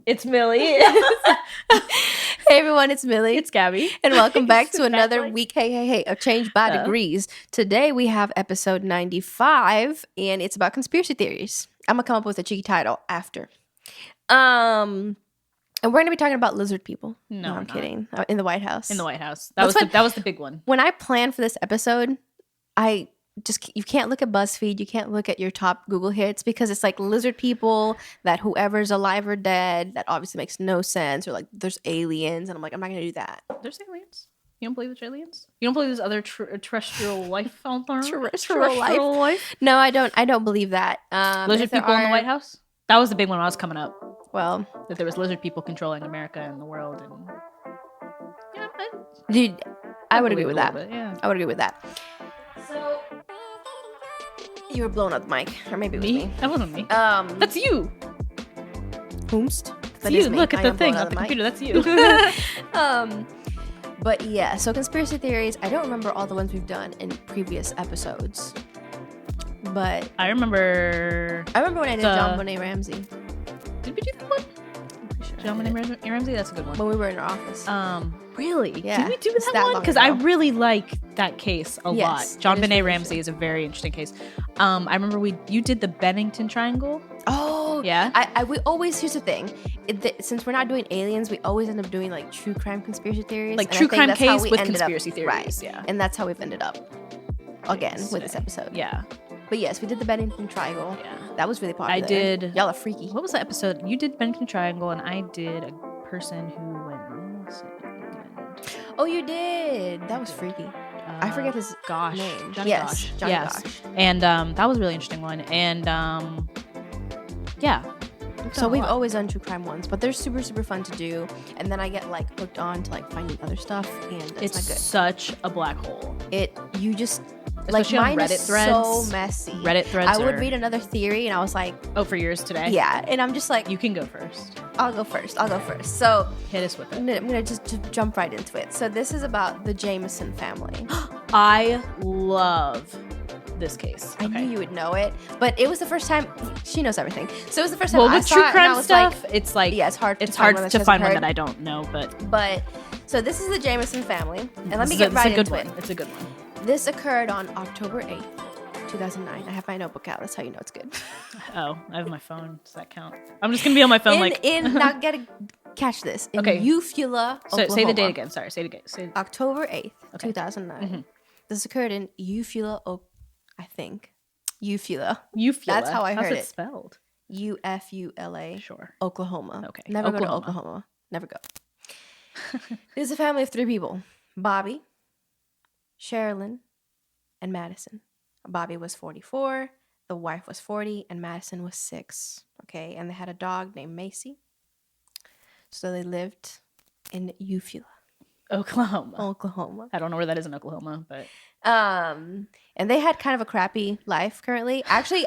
It's Millie. Hey everyone, it's Millie. It's Gabby. And welcome back to another week, hey, of Change by Degrees. Today we have episode 95, and it's about conspiracy theories. I'm going to come up with a cheeky title after. And we're going to be talking about lizard people. No, I'm kidding. In the White House. In the White House. That was the big one. When I planned for this episode, you can't look at BuzzFeed, you can't look at your top Google hits because it's like lizard people, that whoever's alive or dead, that obviously makes no sense, or like there's aliens, and I'm like, I'm not gonna do that. There's aliens? You don't believe there's aliens? You don't believe there's other terrestrial life out there? Terrestrial life? No, I don't believe that. Lizard people in the White House? That was the big one when I was coming up. Well, that there was lizard people controlling America and the world, and dude, I would agree with that. Yeah. I would agree with that. So you were blowing up the mic, or maybe it was me. That wasn't me. That's you. Whomst? That's you. Look at the thing on the computer. That's you. But yeah, so conspiracy theories. I don't remember all the ones we've done in previous episodes, but I remember when I did JonBenet Ramsey. Did we do that one? JonBenet Ramsey. That's a good one. When we were in our office. Really? Yeah. Did we do that one? Because I really like that case a lot. JonBenet Ramsey is a very interesting case. I remember you did the Bennington Triangle. Oh yeah. We always, here's the thing. Since we're not doing aliens, we always end up doing like true crime conspiracy theories. Like true crime case with conspiracy theories. Right. Yeah. And that's how we've ended up again with this episode. Yeah. But yes, we did the Bennington Triangle. Yeah. That was really popular. I did. Y'all are freaky. What was the episode? You did Bennington Triangle, and I did a person who went. Oh, you did. That was freaky. I forget his name. Johnny Gosh. Gosh. And that was a really interesting one. And yeah. So we've always done true crime ones, but they're super, super fun to do. And then I get like hooked on to like finding other stuff, and it's not good. Such a black hole. Especially like mine on Reddit threads. So messy. Reddit threads. I would read another theory, and I was like, "Oh, for yours today." Yeah, and I'm just like, "You can go first." I'll go first. So hit us with it. I'm gonna just jump right into it. So this is about the Jamison family. I love this case. I knew you would know it, but it was the first time. She knows everything. So it was the first time I saw true it, crime and I was stuff, like, it's like it's hard to find one that I don't know, but so this is the Jamison family, and let me get right into it. It's a good one. This occurred on October 8th, 2009. I have my notebook out. That's how you know it's good. Oh, I have my phone. Does that count? I'm just gonna be on my phone now catch this. In Eufaula, Oklahoma. Say the date again. Sorry, say it again. October 8th, 2009. Mm-hmm. This occurred in Eufaula, I think. Eufaula. That's how I heard it. How's it spelled? Ufula. Sure. Oklahoma. Okay. Never go to Oklahoma. Never go. There's a family of 3 people. Bobby, Sherilyn, and Madison. Bobby was 44, the wife was 40, and Madison was 6. Okay, and they had a dog named Macy. So they lived in Eufaula, Oklahoma. I don't know where that is in Oklahoma, but and they had kind of a crappy life currently. Actually,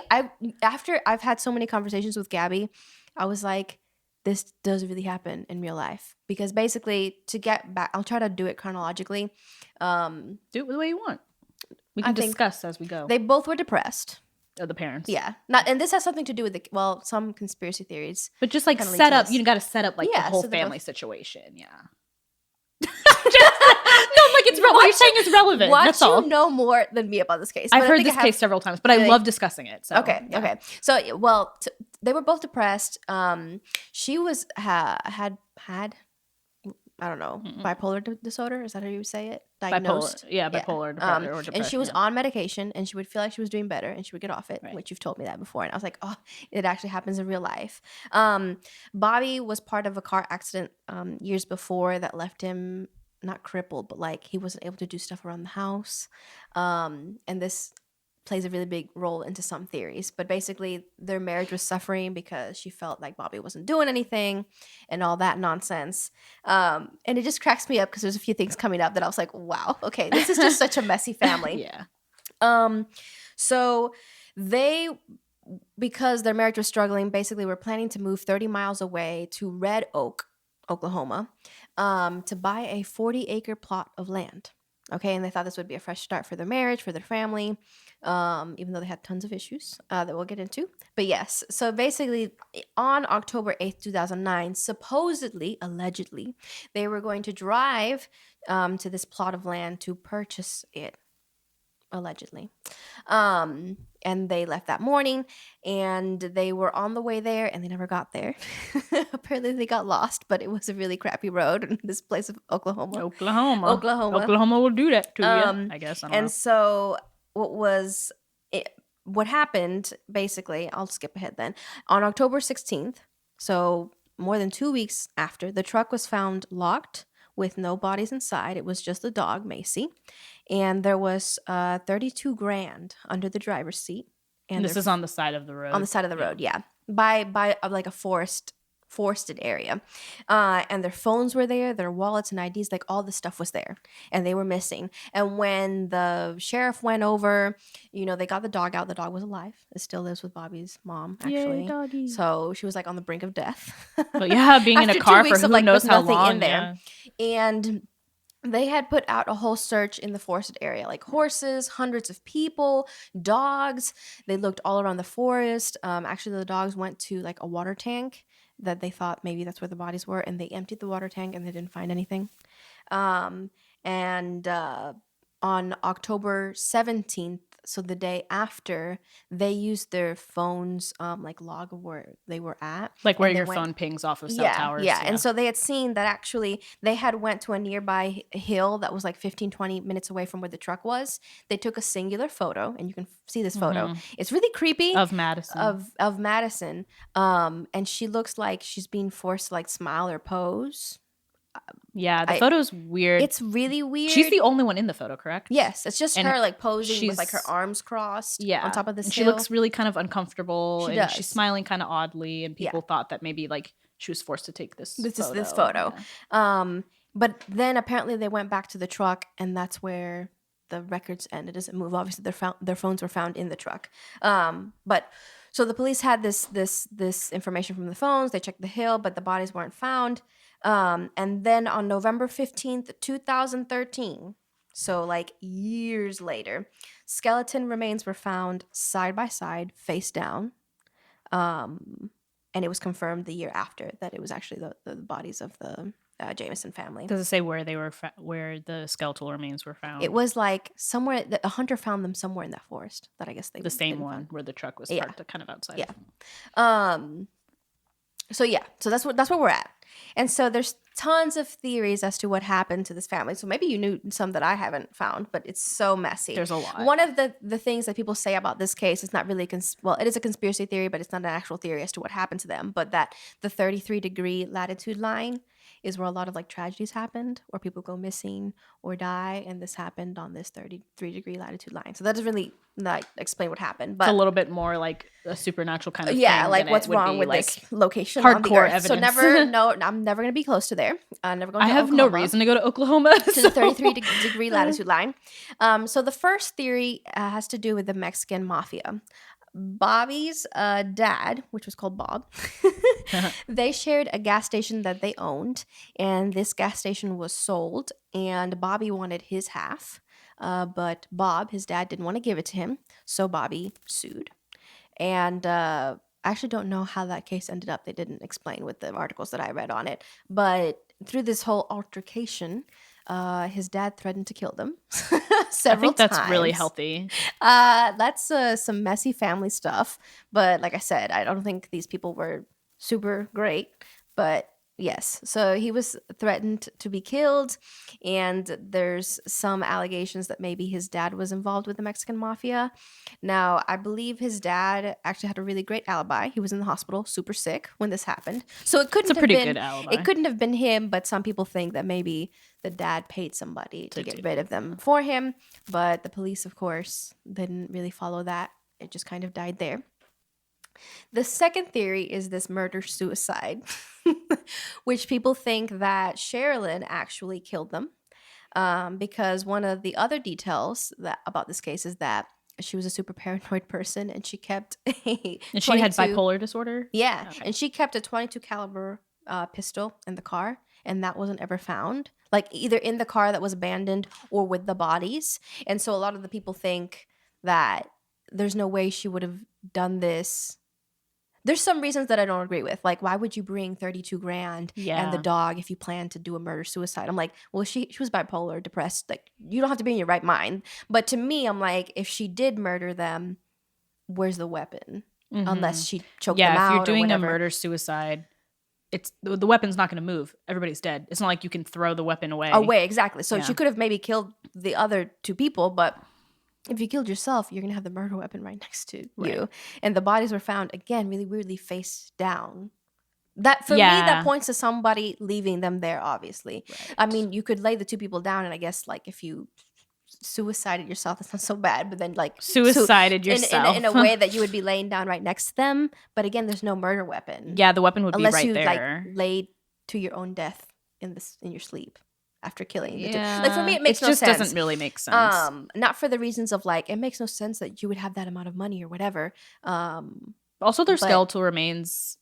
after I've had so many conversations with Gabby, I was like, this does really happen in real life, because basically, to get back, I'll try to do it chronologically. Do it the way you want. We can discuss as we go. They both were depressed. Oh, the parents. Yeah. And this has something to do with some conspiracy theories. But just like set up, you got to set up like the whole family situation. Yeah. What you're saying is relevant. That's all. You know more than me about this case. I've heard this case several times, but I love discussing it. So. Okay. So, they were both depressed. She was had I don't know, bipolar disorder. Is that how you would say it? Diagnosed. Bipolar or depression. And she was on medication, and she would feel like she was doing better, and she would get off it, which you've told me that before. And I was like, oh, it actually happens in real life. Bobby was part of a car accident years before that left him not crippled, but like he wasn't able to do stuff around the house. And this plays a really big role into some theories, but basically their marriage was suffering because she felt like Bobby wasn't doing anything and all that nonsense. And it just cracks me up because there's a few things coming up that I was like, wow, okay, this is just such a messy family. Yeah. So they, because their marriage was struggling, basically were planning to move 30 miles away to Red Oak, Oklahoma, to buy a 40-acre plot of land. Okay, and they thought this would be a fresh start for their marriage, for their family. even though they had tons of issues that we'll get into. But yes, so basically on October 8th, 2009, supposedly, allegedly, they were going to drive to this plot of land to purchase it, allegedly. And they left that morning, and they were on the way there, and they never got there. Apparently they got lost, but it was a really crappy road in this place of Oklahoma. Oklahoma will do that to you, I guess. I don't know. So what happened, basically, I'll skip ahead then. On October 16th, so more than 2 weeks after, the truck was found locked with no bodies inside. It was just the dog, Macy. And there was $32,000 under the driver's seat. And this is on the side of the road. On the side of the road, yeah. By like a forested area. And their phones were there, their wallets and IDs, like all this stuff was there. And they were missing. And when the sheriff went over, they got the dog out. The dog was alive. It still lives with Bobby's mom, actually. Yay, doggy. So she was like on the brink of death. But yeah, being in a car for who knows how long. In there. Yeah. And they had put out a whole search in the forested area, like horses, hundreds of people, dogs. They looked all around the forest. Actually, the dogs went to like a water tank that they thought maybe that's where the bodies were, and they emptied the water tank and they didn't find anything. And on October 17th, so the day after, they used their phone's like log of where they were at, like where your phone pings off of cell towers. Yeah, and so they had seen that actually they had went to a nearby hill that was like 15-20 minutes away from where the truck was. They took a singular photo, and you can see this photo. It's really creepy. Of Madison. Of Madison. And she looks like she's being forced to like smile or pose. Yeah, the photo's weird. It's really weird. She's the only one in the photo, correct? Yes, it's just her like posing with like her arms crossed on top of this hill. She looks really kind of uncomfortable. She does. She's smiling kind of oddly, and people thought that maybe like she was forced to take this photo. Yeah. But then apparently they went back to the truck, and that's where the records end. It doesn't move. Obviously, their phones were found in the truck. But so the police had this information from the phones. They checked the hill, but the bodies weren't found. And then on November 15th, 2013, so like years later, skeleton remains were found side by side, face down. And it was confirmed the year after that it was actually the bodies of the Jamison family. Does it say where they were where the skeletal remains were found? It was like somewhere a hunter found them somewhere in that forest that I guess they the same one where the truck was parked kind of outside. Yeah. So that's where we're at. And so there's tons of theories as to what happened to this family. So maybe you knew some that I haven't found, but it's so messy. There's a lot. One of the things that people say about this case is not really it is a conspiracy theory, but it's not an actual theory as to what happened to them. But that the 33-degree latitude line is where a lot of like tragedies happened, where people go missing or die, and this happened on this 33-degree latitude line. So that doesn't really not explain what happened, but it's a little bit more like a supernatural kind of thing. Like what's wrong with like this location hardcore on the earth. Evidence. So I'm never going to be close to there. I'm never going to Oklahoma. No reason to go to Oklahoma. To the 33-degree latitude line. So the first theory has to do with the Mexican mafia. Bobby's dad, which was called Bob, they shared a gas station that they owned, and this gas station was sold, and Bobby wanted his half, but Bob, his dad, didn't want to give it to him, so Bobby sued. And I actually don't know how that case ended up. They didn't explain with the articles that I read on it, but through this whole altercation, his dad threatened to kill them several times. That's really healthy. That's some messy family stuff. But like I said, I don't think these people were super great. But yes, so he was threatened to be killed. And there's some allegations that maybe his dad was involved with the Mexican mafia. Now, I believe his dad actually had a really great alibi. He was in the hospital, super sick when this happened. So it couldn't have been, good alibi. It couldn't have been him, but some people think that maybe the dad paid somebody to get rid of them for him. But the police, of course, didn't really follow that. It just kind of died there. The second theory is this murder-suicide, which people think that Sherilyn actually killed them because one of the other details about this case is that she was a super paranoid person, and she kept and she had bipolar disorder? Yeah, okay. And she kept a .22 caliber pistol in the car, and that wasn't ever found, like either in the car that was abandoned or with the bodies. And so a lot of the people think that there's no way she would have done this. There's some reasons that I don't agree with. Like, why would you bring 32 grand and the dog if you plan to do a murder-suicide? I'm like, well, she was bipolar, depressed. Like, you don't have to be in your right mind. But to me, I'm like, if she did murder them, where's the weapon? Mm-hmm. Unless she choked them out. Yeah, if you're doing a murder-suicide, it's the weapon's not going to move. Everybody's dead. It's not like you can throw the weapon away. Exactly. So she could have maybe killed the other 2 people, but if you killed yourself, you're going to have the murder weapon right next to you. And the bodies were found, again, really weirdly face down. That, for me, that points to somebody leaving them there, obviously. Right. I mean, you could lay the 2 people down, and I guess, like, if you suicided yourself, that's not so bad. But then, like... Suicided yourself. In a way that you would be laying down right next to them. But again, there's no murder weapon. Yeah, the weapon would be right there. Unless you, like, laid to your own death in your sleep. After killing the 2. Like, for me, it makes no sense. It just doesn't really make sense. Not for the reasons of, like, it makes no sense that you would have that amount of money or whatever. Also, their skeletal remains,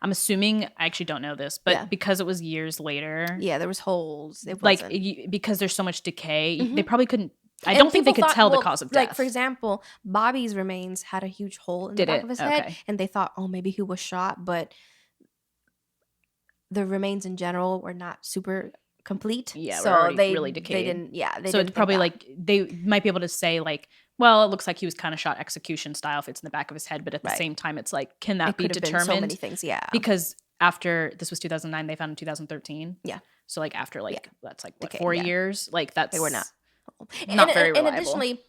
I'm assuming, I actually don't know this, but because it was years later. Yeah, there was holes. It like, because there's so much decay, they probably couldn't, I don't think they could tell the cause of death. Like, for example, Bobby's remains had a huge hole in the back of his head, and they thought, oh, maybe he was shot, but the remains in general were not super complete. Yeah, so they really decayed. They didn't. So it's probably like they might be able to say like, well, it looks like he was kind of shot execution style if it's in the back of his head, but at the same time, it's like, can that be determined? So many things, because after this was 2009, they found in 2013. Yeah. So like after that's like what, 4 years? Like that's they were not very reliable. And additionally,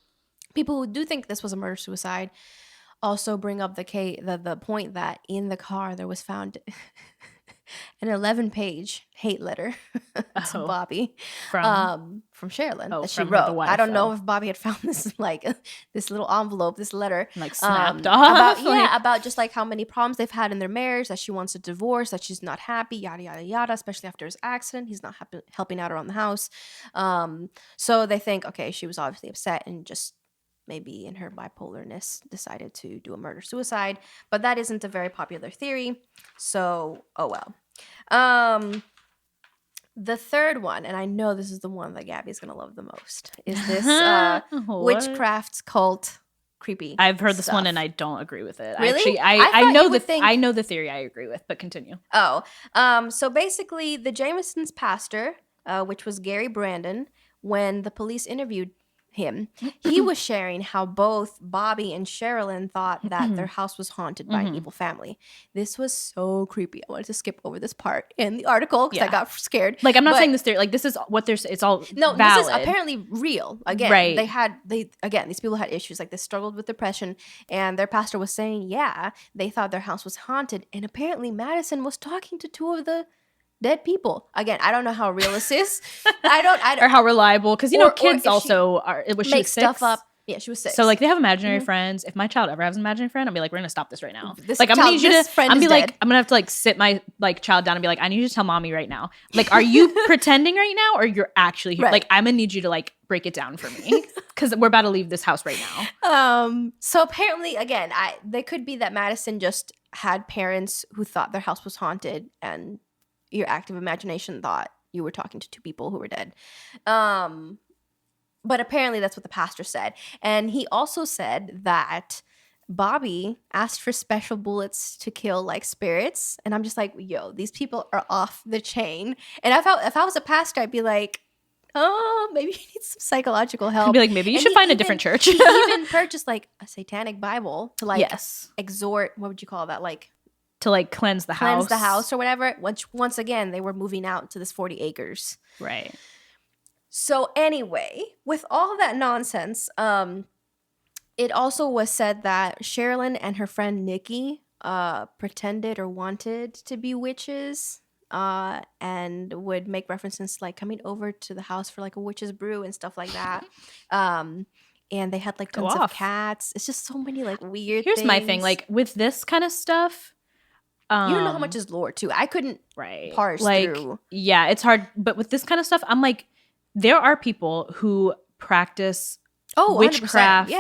people who do think this was a murder suicide also bring up the point that in the car there was found an 11-page hate letter to Bobby from Sherilyn that she wrote. Wife, I don't know if Bobby had found this this little envelope, this letter, like snapped off. About just like how many problems they've had in their marriage, that she wants a divorce, that she's not happy, yada yada yada. Especially after his accident, he's not helping out around the house. So they think, okay, she was obviously upset and just maybe in her bipolarness decided to do a murder suicide, but that isn't a very popular theory, so oh well. The third one, and I know this is the one that Gabby's gonna love the most, is this witchcraft cult creepy I've heard stuff. This one and I don't agree with it. Really? I know the theory I agree with, but continue. So basically the Jamison's pastor, which was Gary Brandon, when the police interviewed him, he was sharing how both Bobby and Sherilyn thought that their house was haunted by an evil family. This was so creepy. I wanted to skip over this part in the article because I got scared. Like, I'm not saying this theory. Like, this is what there's. It's all valid. This is apparently real. Again, these people had issues. Like, they struggled with depression, and their pastor was saying, they thought their house was haunted, and apparently Madison was talking to 2 of the dead people. Again, I don't know how real this is. I don't or how reliable, because kids also are. She was 6. Stuff up. Yeah, she was 6. So like they have imaginary friends. If my child ever has an imaginary friend, I'll be like, we're gonna stop this right now. I'm gonna need you to. I'm gonna have to like sit my child down and be like, I need you to tell mommy right now. Like, are you pretending right now, or you're actually here? Right. Like, I'm gonna need you to like break it down for me because we're about to leave this house right now. So apparently, again, they could be that Madison just had parents who thought their house was haunted, and your active imagination thought you were talking to 2 people who were dead. But apparently that's what the pastor said. And he also said that Bobby asked for special bullets to kill like spirits. And I'm just like, yo, these people are off the chain. And if I was a pastor, I'd be like, oh, maybe you need some psychological help. I'd be like, maybe you should find a different church. He even purchased like a satanic Bible to like exhort, what would you call that? Like, to like cleanse the house or whatever, which once again they were moving out to this 40 acres, right? So anyway, with all that nonsense, it also was said that Sherilyn and her friend Nikki pretended or wanted to be witches, and would make references to like coming over to the house for like a witch's brew and stuff like that. And they had like tons of cats. It's just so many like weird Here's things. My thing, like with this kind of stuff, you don't know how much is lore too. I couldn't parse through. Yeah, it's hard. But with this kind of stuff, I'm like, there are people who practice witchcraft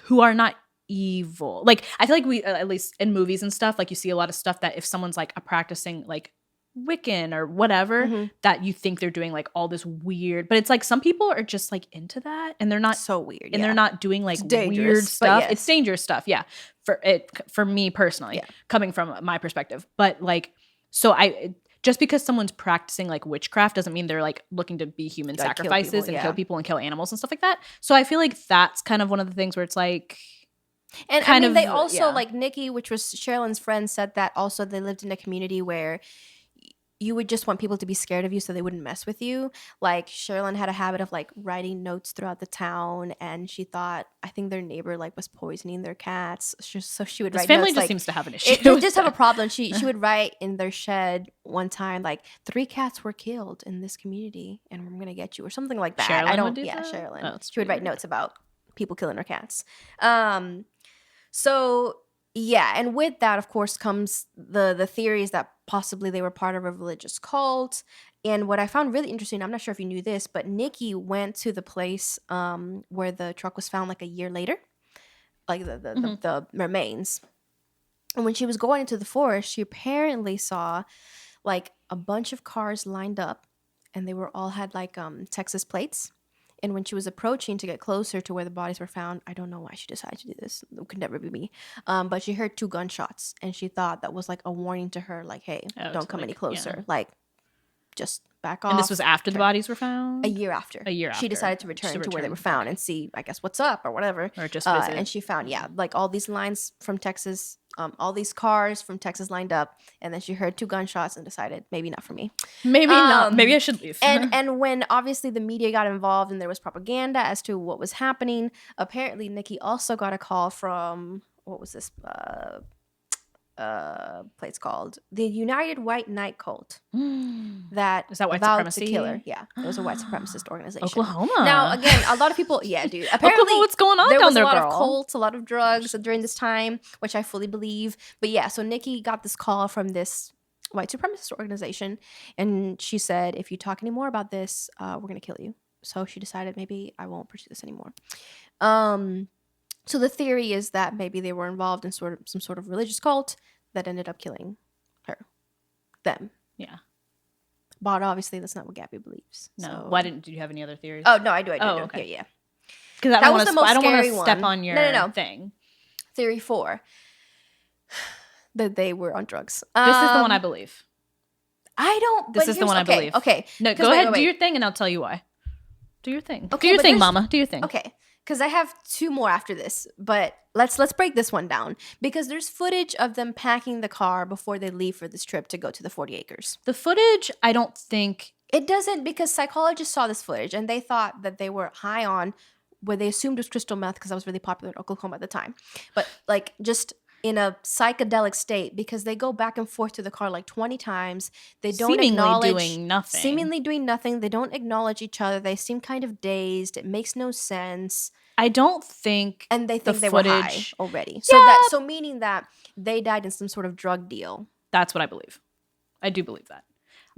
who are not evil. Like, I feel like we, at least in movies and stuff, like you see a lot of stuff that if someone's like a practicing like Wiccan or whatever, that you think they're doing like all this weird, but it's like some people are just like into that and they're not so weird, and they're not doing like weird stuff. Yes. It's dangerous stuff, yeah. For me personally, coming from my perspective, but like, so just because someone's practicing like witchcraft doesn't mean they're like looking to be human sacrifices and kill people and kill animals and stuff like that. So I feel like that's kind of one of the things where it's like. And I mean, they also like Nikki, which was Sherilyn's friend, said that also they lived in a community where you would just want people to be scared of you so they wouldn't mess with you. Like Sherilyn had a habit of like writing notes throughout the town, and she thought, I think their neighbor like was poisoning their cats, so she would write family notes, just like, seems to have an issue. It just have a problem. She would write in their shed one time like 3 cats were killed in this community and we're gonna get you or something like that. Sherilyn. Oh, she would write notes about people killing her cats. So yeah, and with that, of course, comes the theories that possibly they were part of a religious cult. And what I found really interesting, I'm not sure if you knew this, but Nikki went to the place where the truck was found like a year later, like the remains. And when she was going into the forest, she apparently saw like a bunch of cars lined up, and they were all had like Texas plates. And when she was approaching to get closer to where the bodies were found, I don't know why she decided to do this. It could never be me. But she heard 2 gunshots, and she thought that was like a warning to her, like, hey, don't come any closer. Yeah. Like, just back off. And this was after the bodies were found? A year after. She decided to return to where they were found and see, I guess, what's up or whatever. Or just visit. And she found, like all these lines from Texas, all these cars from Texas lined up. And then she heard 2 gunshots and decided, maybe not for me. Maybe not. Maybe I should leave. and when obviously the media got involved and there was propaganda as to what was happening, apparently Nikki also got a call from, what was this place called? The United White Knight Cult. That is that white vowed supremacy? To kill her. Yeah, it was a white supremacist organization. Oklahoma. Now, again, a lot of people, dude. Apparently, Oklahoma, what's going on down there, was a lot girl? of cults, a lot of drugs during this time, which I fully believe. But yeah, so Nikki got this call from this white supremacist organization, and she said, if you talk any more about this, we're going to kill you. So she decided, maybe I won't pursue this anymore. So the theory is that maybe they were involved in some sort of religious cult that ended up killing them. Yeah. But obviously that's not what Gabby believes. No. So. Why didn't you have any other theories? Oh, no, I do. Okay. Yeah. Because I don't want to step on your thing. Theory 4. That they were on drugs. This is the one I believe. I don't. This is the one I believe. Okay. No, go ahead. Do your thing and I'll tell you why. Do your thing. Okay, do your thing, mama. Do your thing. Okay. Because I have 2 more after this, but let's break this one down, because there's footage of them packing the car before they leave for this trip to go to the 40 acres. The footage, I don't think it doesn't, because psychologists saw this footage and they thought that they were high on what they assumed was crystal meth, because that was really popular in Oklahoma at the time, but like just in a psychedelic state, because they go back and forth to the car like 20 times. They don't seemingly doing nothing. They don't acknowledge each other. They seem kind of dazed. It makes no sense. I don't think, and they think they were high already. So meaning that they died in some sort of drug deal. That's what I believe. I do believe that,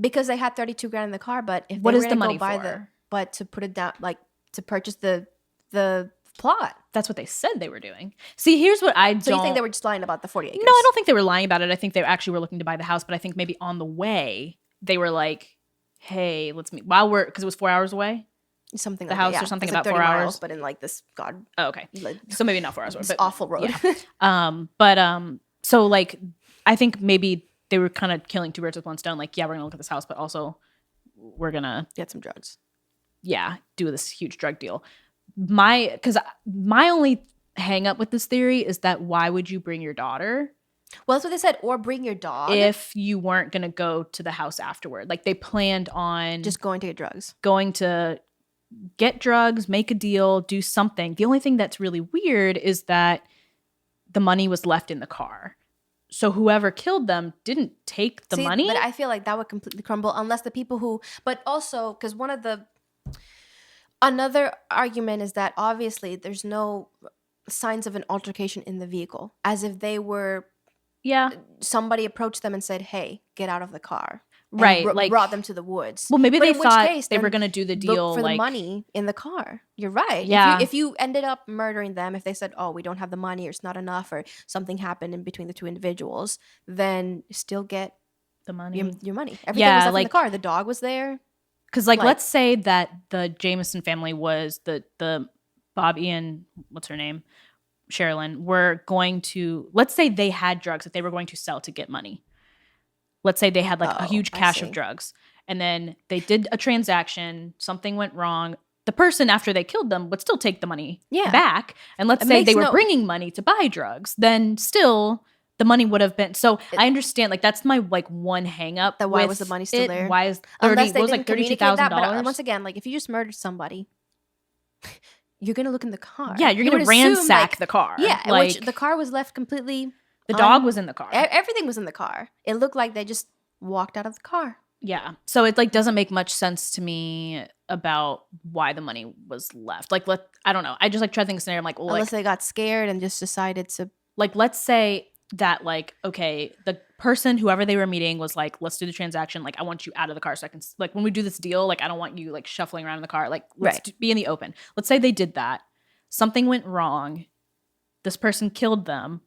because they had 32 grand in the car. But if what they is the money for? But to put it down, like to purchase the plot. That's what they said they were doing. See, here's what I don't... So you think they were just lying about the 40 acres? No, I don't think they were lying about it. I think they actually were looking to buy the house, but I think maybe on the way, they were like, hey, let's meet. Because it was 4 hours away? Something the like house that, or something about like 4 hours? Miles, but in like this, God. Oh, okay. So maybe not 4 hours. But awful road. Yeah. So like, I think maybe they were kind of killing 2 birds with 1 stone. Like, yeah, we're going to look at this house, but also we're going to... get some drugs. Yeah, do this huge drug deal. Because my only hang up with this theory is that why would you bring your daughter? Well, that's what they said. Or bring your dog. If you weren't going to go to the house afterward. Like, they planned on... just going to get drugs. Going to get drugs, make a deal, do something. The only thing that's really weird is that the money was left in the car. So whoever killed them didn't take the money. But I feel like that would completely crumble unless the people who... But also, because another argument is that obviously there's no signs of an altercation in the vehicle, as if they were, somebody approached them and said, hey, get out of the car. Right. Like brought them to the woods. Well, maybe they thought they were going to do the deal. Look for the money in the car. You're right. Yeah. If you ended up murdering them, if they said, oh, we don't have the money or it's not enough or something happened in between the 2 individuals, then still get The money. Your money. Everything was left in the car. The dog was there. Because, let's say that the Jamison family was the Bobby and what's her name? Sherilyn were going to, let's say they had drugs that they were going to sell to get money. Let's say they had a huge cache of drugs. And then they did a transaction. Something went wrong. The person, after they killed them, would still take the money back. And let's say they were bringing money to buy drugs. Then still... the money would have been I understand that's my one hang up. That why was the money still there? Why is $32,000? Once again, if you just murdered somebody, you're gonna look in the car. Yeah, you're gonna ransack the car. Yeah, which the car was left completely. The dog was in the car. Everything was in the car. It looked like they just walked out of the car. Yeah, so it doesn't make much sense to me about why the money was left. I don't know. I just try to think of a scenario. I'm unless they got scared and just decided to let's say. That okay, the person, whoever they were meeting was let's do the transaction. I want you out of the car so I can, when we do this deal, I don't want you shuffling around in the car. Let's be in the open. Let's say they did that. Something went wrong. This person killed them.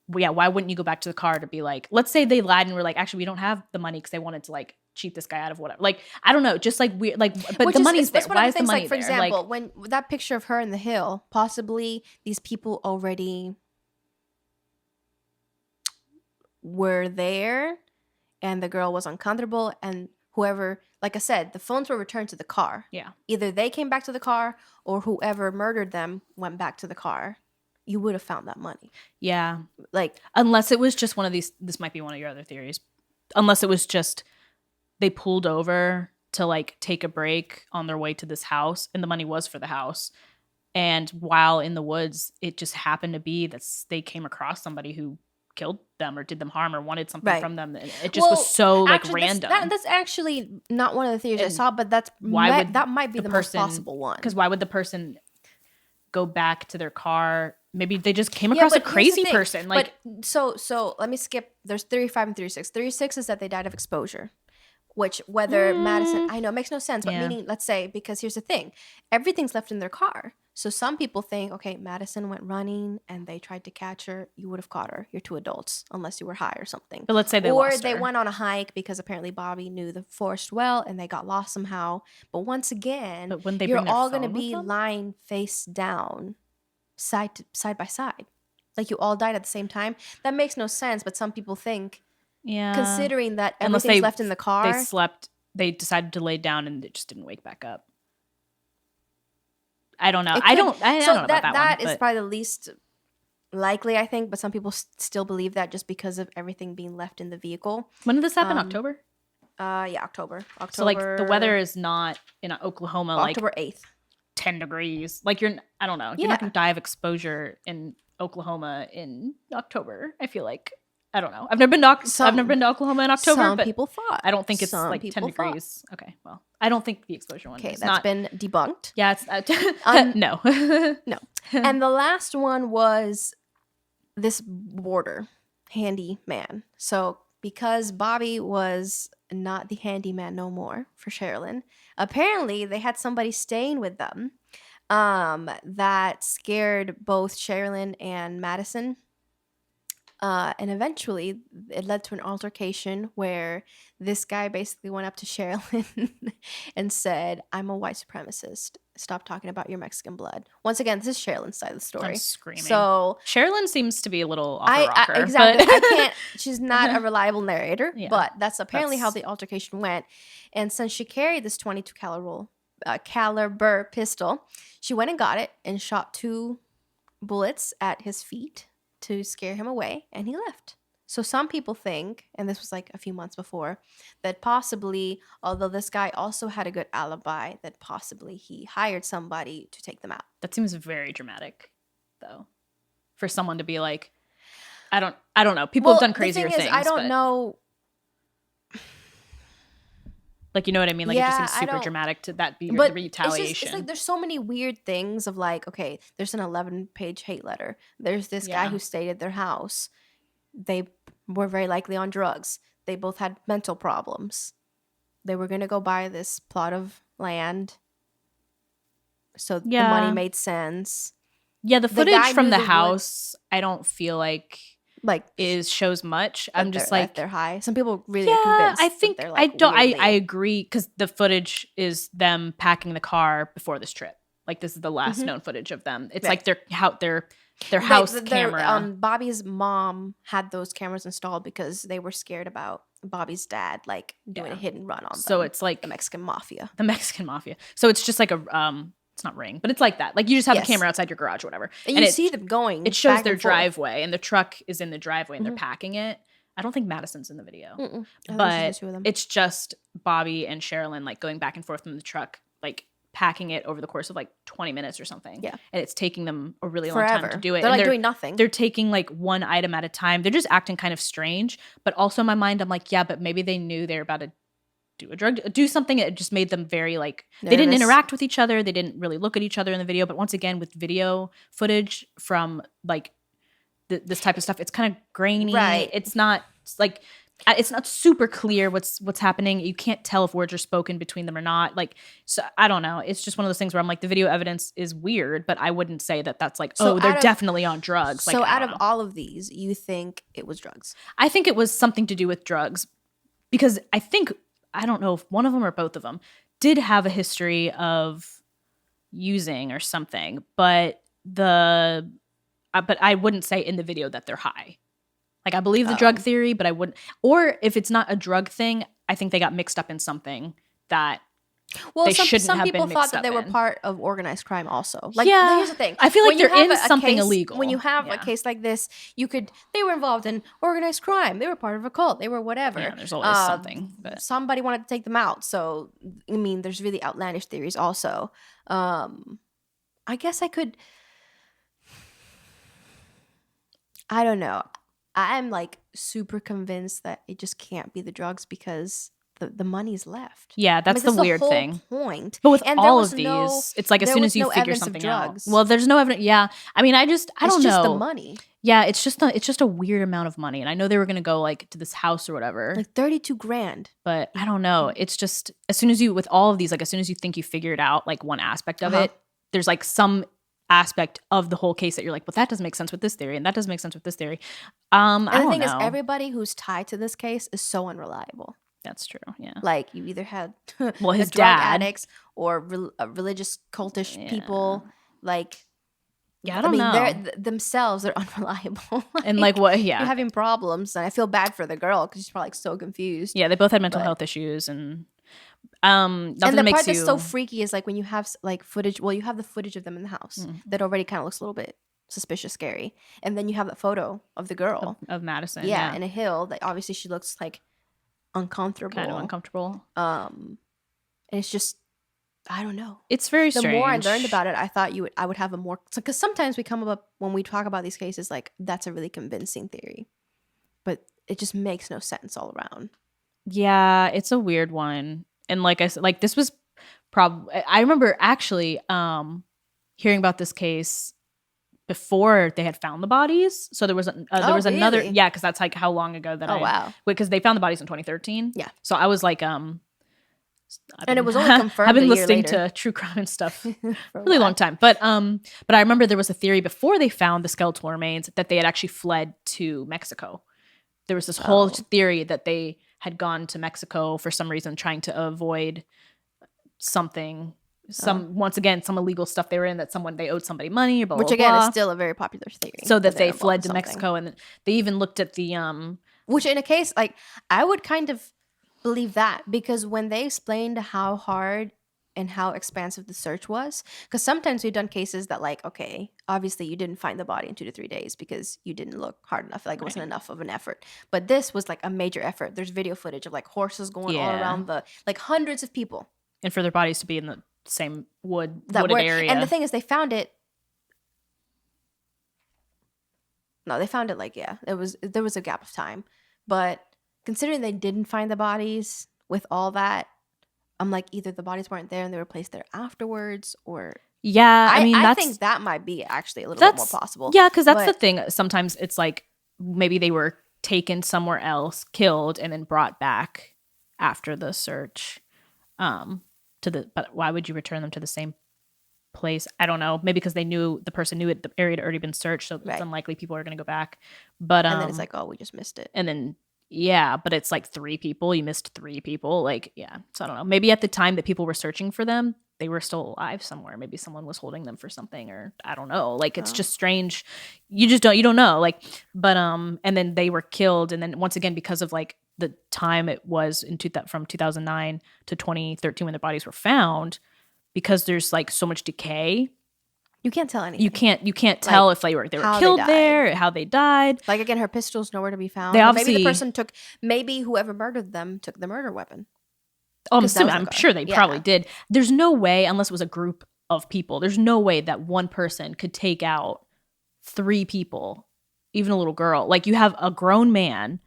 Well, yeah, why wouldn't you go back to the car to be let's say they lied and were actually, we don't have the money because they wanted to cheat this guy out of whatever. I don't know, just weird, but the money's there. Why is the money there? For example, when that picture of her in the hill, possibly these people already... were there and the girl was uncomfortable and whoever, like I said, the phones were returned to the car. Yeah. Either they came back to the car or whoever murdered them went back to the car. You would have found that money. Yeah. Unless it was just one of these, this might be one of your other theories. Unless it was just they pulled over to take a break on their way to this house and the money was for the house. And while in the woods, it just happened to be that they came across somebody who killed them or did them harm or wanted something from them. It just was so random. That's actually not one of the theories I saw, but that might be the most possible one. Because why would the person go back to their car? Maybe they just came across a crazy person. So let me skip. There's 35 and 36. 36 is that they died of exposure. Which whether Madison, I know it makes no sense, but meaning, let's say, because here's the thing, everything's left in their car. So some people think, okay, Madison went running and they tried to catch her. You would have caught her. You're two adults, unless you were high or something. But let's say they lost her. Went on a hike because apparently Bobby knew the forest well and they got lost somehow. But once again, you're all going to be lying face down, side by side. You all died at the same time. That makes no sense, but some people think, considering that everything's left in the car. They slept, they decided to lay down and they just didn't wake back up. I don't know. I don't know about that one. That is probably the least likely, I think, but some people still believe that just because of everything being left in the vehicle. When did this happen? October? Yeah, October. So the weather is not in Oklahoma October 8th. 10 degrees. I don't know. You're not going to die of exposure in Oklahoma in October, I feel like. I don't know. I've never been to Oklahoma in October. Some people thought. I don't think it's 10 degrees. Okay, well, I don't think the exposure one. Okay, that's been debunked. Yeah, it's no, no. And the last one was this boarder, handyman. So because Bobby was not the handyman no more for Sherilyn, apparently they had somebody staying with them that scared both Sherilyn and Madison. And eventually it led to an altercation where this guy basically went up to Sherilyn and said, I'm a white supremacist. Stop talking about your Mexican blood. Once again, this is Sherilyn's side of the story. I'm screaming. So Sherilyn seems to be a little off the rocker. Exactly. I can't. She's not a reliable narrator, but that's apparently how the altercation went. And since she carried this 22 caliber pistol, she went and got it and shot 2 bullets at his feet to scare him away, and he left. So some people think, and this was a few months before, that possibly, although this guy also had a good alibi, that possibly he hired somebody to take them out. That seems very dramatic, though, for someone to be I don't know. People have done crazier things. I don't know. You know what I mean? It just seems super dramatic to that be your retaliation. It's there's so many weird things of okay, there's an 11-page hate letter. There's this guy who stayed at their house. They were very likely on drugs. They both had mental problems. They were going to go buy this plot of land. So the money made sense. Yeah, the footage from the house, I don't feel like... shows much. I'm just like, they're high. Some people really are convinced. I think I agree, because the footage is them packing the car before this trip. Like, this is the last known footage of them. It's like their house camera. Bobby's mom had those cameras installed because they were scared about Bobby's dad doing a hit and run on them. So it's like the Mexican mafia. So it's just like a it's not ring, but it's like that. Like, you just have a camera outside your garage or whatever. And you see them going. It shows their driveway, and the truck is in the driveway, and they're packing it. I don't think Madison's in the video. But it's just Bobby and Sherilyn going back and forth in the truck, packing it over the course of 20 minutes or something. Yeah. And it's taking them a really long time to do it. They're doing nothing. They're taking one item at a time. They're just acting kind of strange. But also in my mind, I'm like, yeah, but maybe they knew they were about to do something that just made them very they didn't interact with each other. They didn't really look at each other in the video. But once again, with video footage from this type of stuff, it's kind of grainy. Right. It's not it's not super clear what's happening. You can't tell if words are spoken between them or not. So I don't know. It's just one of those things where I'm like, the video evidence is weird, but I wouldn't say that that's they're definitely on drugs. So out of all of these, you think it was drugs? I think it was something to do with drugs, because I don't know if one of them or both of them did have a history of using or something, but I wouldn't say in the video that they're high. I believe the drug theory, but I wouldn't. Or if it's not a drug thing, I think they got mixed up in something that they shouldn't have been mixed up in. Some people thought that they were part of organized crime also. Here's the thing. I feel like they're in something illegal. When you have a case like this, they were involved in organized crime. They were part of a cult. They were whatever. Yeah, there's always something. But somebody wanted to take them out. So, I mean, there's really outlandish theories also. I guess I could... I don't know. I'm super convinced that it just can't be the drugs because the money's left. Yeah, that's the weird thing. Point. But with all of these, it's as soon as you figure something out. Well, there's no evidence. Yeah, I mean, I don't know. It's just the money. Yeah, it's just a weird amount of money, and I know they were gonna go to this house or whatever, $32,000. But I don't know. It's just as soon as you with all of these, as soon as you think you figured out one aspect of it, there's some aspect of the whole case that you're like, well, that doesn't make sense with this theory, and that doesn't make sense with this theory. And the thing is, everybody who's tied to this case is so unreliable. That's true. Yeah. You either had his drug dad addicts or religious cultish people. I don't know. They're themselves are unreliable. And what? Yeah, you're having problems, and I feel bad for the girl because she's probably so confused. Yeah, they both had mental health issues, and and the part that's so freaky is when you have footage. Well, you have the footage of them in the house that already kind of looks a little bit suspicious, scary, and then you have that photo of the girl of Madison, in a hill that obviously she looks uncomfortable, kind of uncomfortable. And it's just, I don't know. It's very strange. The more I learned about it, I thought I would have a more, because sometimes we come up when we talk about these cases that's a really convincing theory, but it just makes no sense all around. Yeah, it's a weird one. And like I said, this was probably, I remember actually hearing about this case before they had found the bodies. So there was another, really? Yeah, because that's how long ago that wow. Because they found the bodies in 2013. Yeah. So I was and it was only confirmed. I've been listening to true crime and stuff really long time. But I remember there was a theory before they found the skeletal remains that they had actually fled to Mexico. There was this whole theory that they had gone to Mexico for some reason, trying to avoid something. Once again, some illegal stuff they were in, that they owed somebody money, or blah, which blah, again blah. is still a very popular theory. So that they fled to Mexico, and they even looked at the which in a case I would kind of believe that, because when they explained how hard and how expansive the search was, because sometimes we've done cases that okay, obviously you didn't find the body in 2 to 3 days because you didn't look hard enough, it wasn't enough of an effort. But this was a major effort. There's video footage of horses going all around the hundreds of people, and for their bodies to be in the same wooded area. And the thing is, they found it. No, they found it there was a gap of time, but considering they didn't find the bodies with all that, I'm either the bodies weren't there and they were placed there afterwards, or I think that might be actually a little bit more possible. Yeah, because that's the thing. Sometimes it's maybe they were taken somewhere else, killed, and then brought back after the search. But why would you return them to the same place. I don't know. Maybe because the person knew the area had already been searched, so it's unlikely people are going to go back. But and then it's like, oh, we just missed it. And then but it's like 3 people. You missed 3 people. Like, yeah. So I don't know. Maybe at the time that people were searching for them, they were still alive somewhere. Maybe someone was holding them for something, or I don't know. Like, it's just strange. You don't know. Like, but and then they were killed, and then once again, because of like the time it was from 2009 to 2013 when the bodies were found, because there's like so much decay. You can't tell anything. You can't tell if they were killed there, how they died. Like, again, her pistol's nowhere to be found. They obviously, maybe the person maybe whoever murdered them took the murder weapon. Oh, I'm sure they probably did. There's no way, unless it was a group of people, there's no way that one person could take out 3 people, even a little girl. Like, you have a grown man,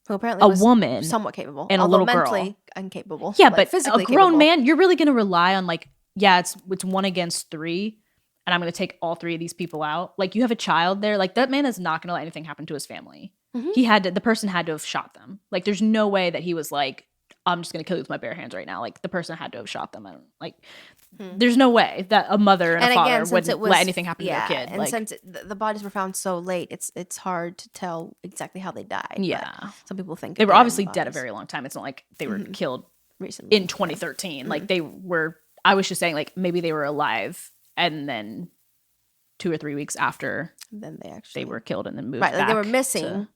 who apparently was woman, somewhat capable, and a little mentally girl. Incapable. Yeah, but physically a grown man, you're really going to rely on like, it's 1 against 3, and I'm going to take all 3 of these people out. Like, you have a child there. Like, that man is not going to let anything happen to his family. Mm-hmm. The person had to have shot them. Like, there's no way that he was like, I'm just going to kill you with my bare hands right now. Like, the person had to have shot them. There's no way that a mother and a father wouldn't let anything happen to their kid. And since the bodies were found so late, it's hard to tell exactly how they died. Yeah. Some people think they were obviously dead a very long time. It's not like they were killed recently in 2013. Like, they were, I was just saying, like, maybe they were alive and then 2 or 3 weeks after then they were killed and then moved back. Like, they were missing.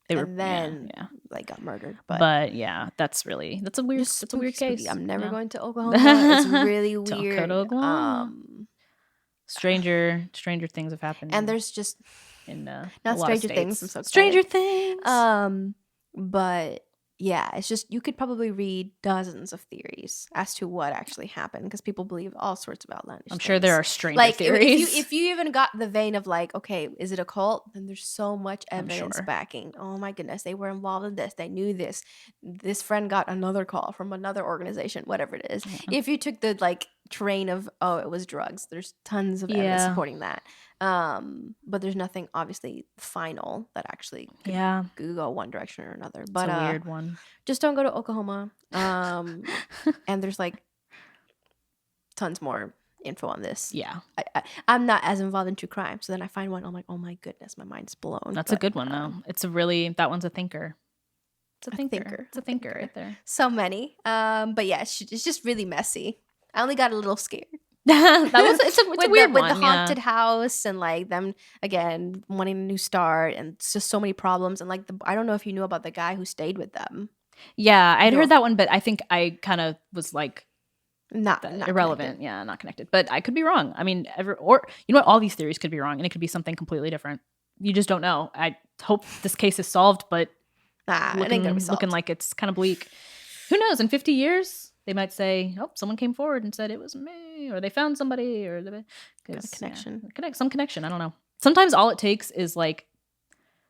They were then like got murdered. But yeah, that's a weird case. I'm never going to Oklahoma. It's really weird. Stranger things have happened. And there's just not Stranger Things. I'm so excited. Stranger Things. But yeah, it's just, you could probably read dozens of theories as to what actually happened, because people believe all sorts of outlandish things. Sure there are stranger theories. If you even got the vein of like, okay, is it a cult? Then there's so much evidence backing. Oh my goodness, they were involved in this. They knew this. This friend got another call from another organization, whatever it is. Yeah. If you took the like train of, oh, it was drugs, there's tons of evidence supporting that. But there's nothing obviously final that actually could go one direction or another. But it's a weird one. Just don't go to Oklahoma. And there's like tons more info on this. Yeah. I'm not as involved in true crime, so then I find one, I'm like, oh my goodness, my mind's blown. That's a good one though. That one's a thinker. It's a thinker. It's a thinker right there. So many. But yeah, it's just really messy. I only got a little scared. It's a weird one. With the haunted house and like them again wanting a new start, and it's just so many problems. And like I don't know if you knew about the guy who stayed with them. Yeah, I'd heard that one, but I think I kind of was like not irrelevant. Connected. Yeah, not connected. But I could be wrong. I mean, or you know what? All these theories could be wrong, and it could be something completely different. You just don't know. I hope this case is solved, but it ain't gonna be solved. Looking like it's kind of bleak. Who knows? In 50 years. They might say, "Oh, someone came forward and said it was me," or they found somebody, or got a connection. Some connection. I don't know. Sometimes all it takes is like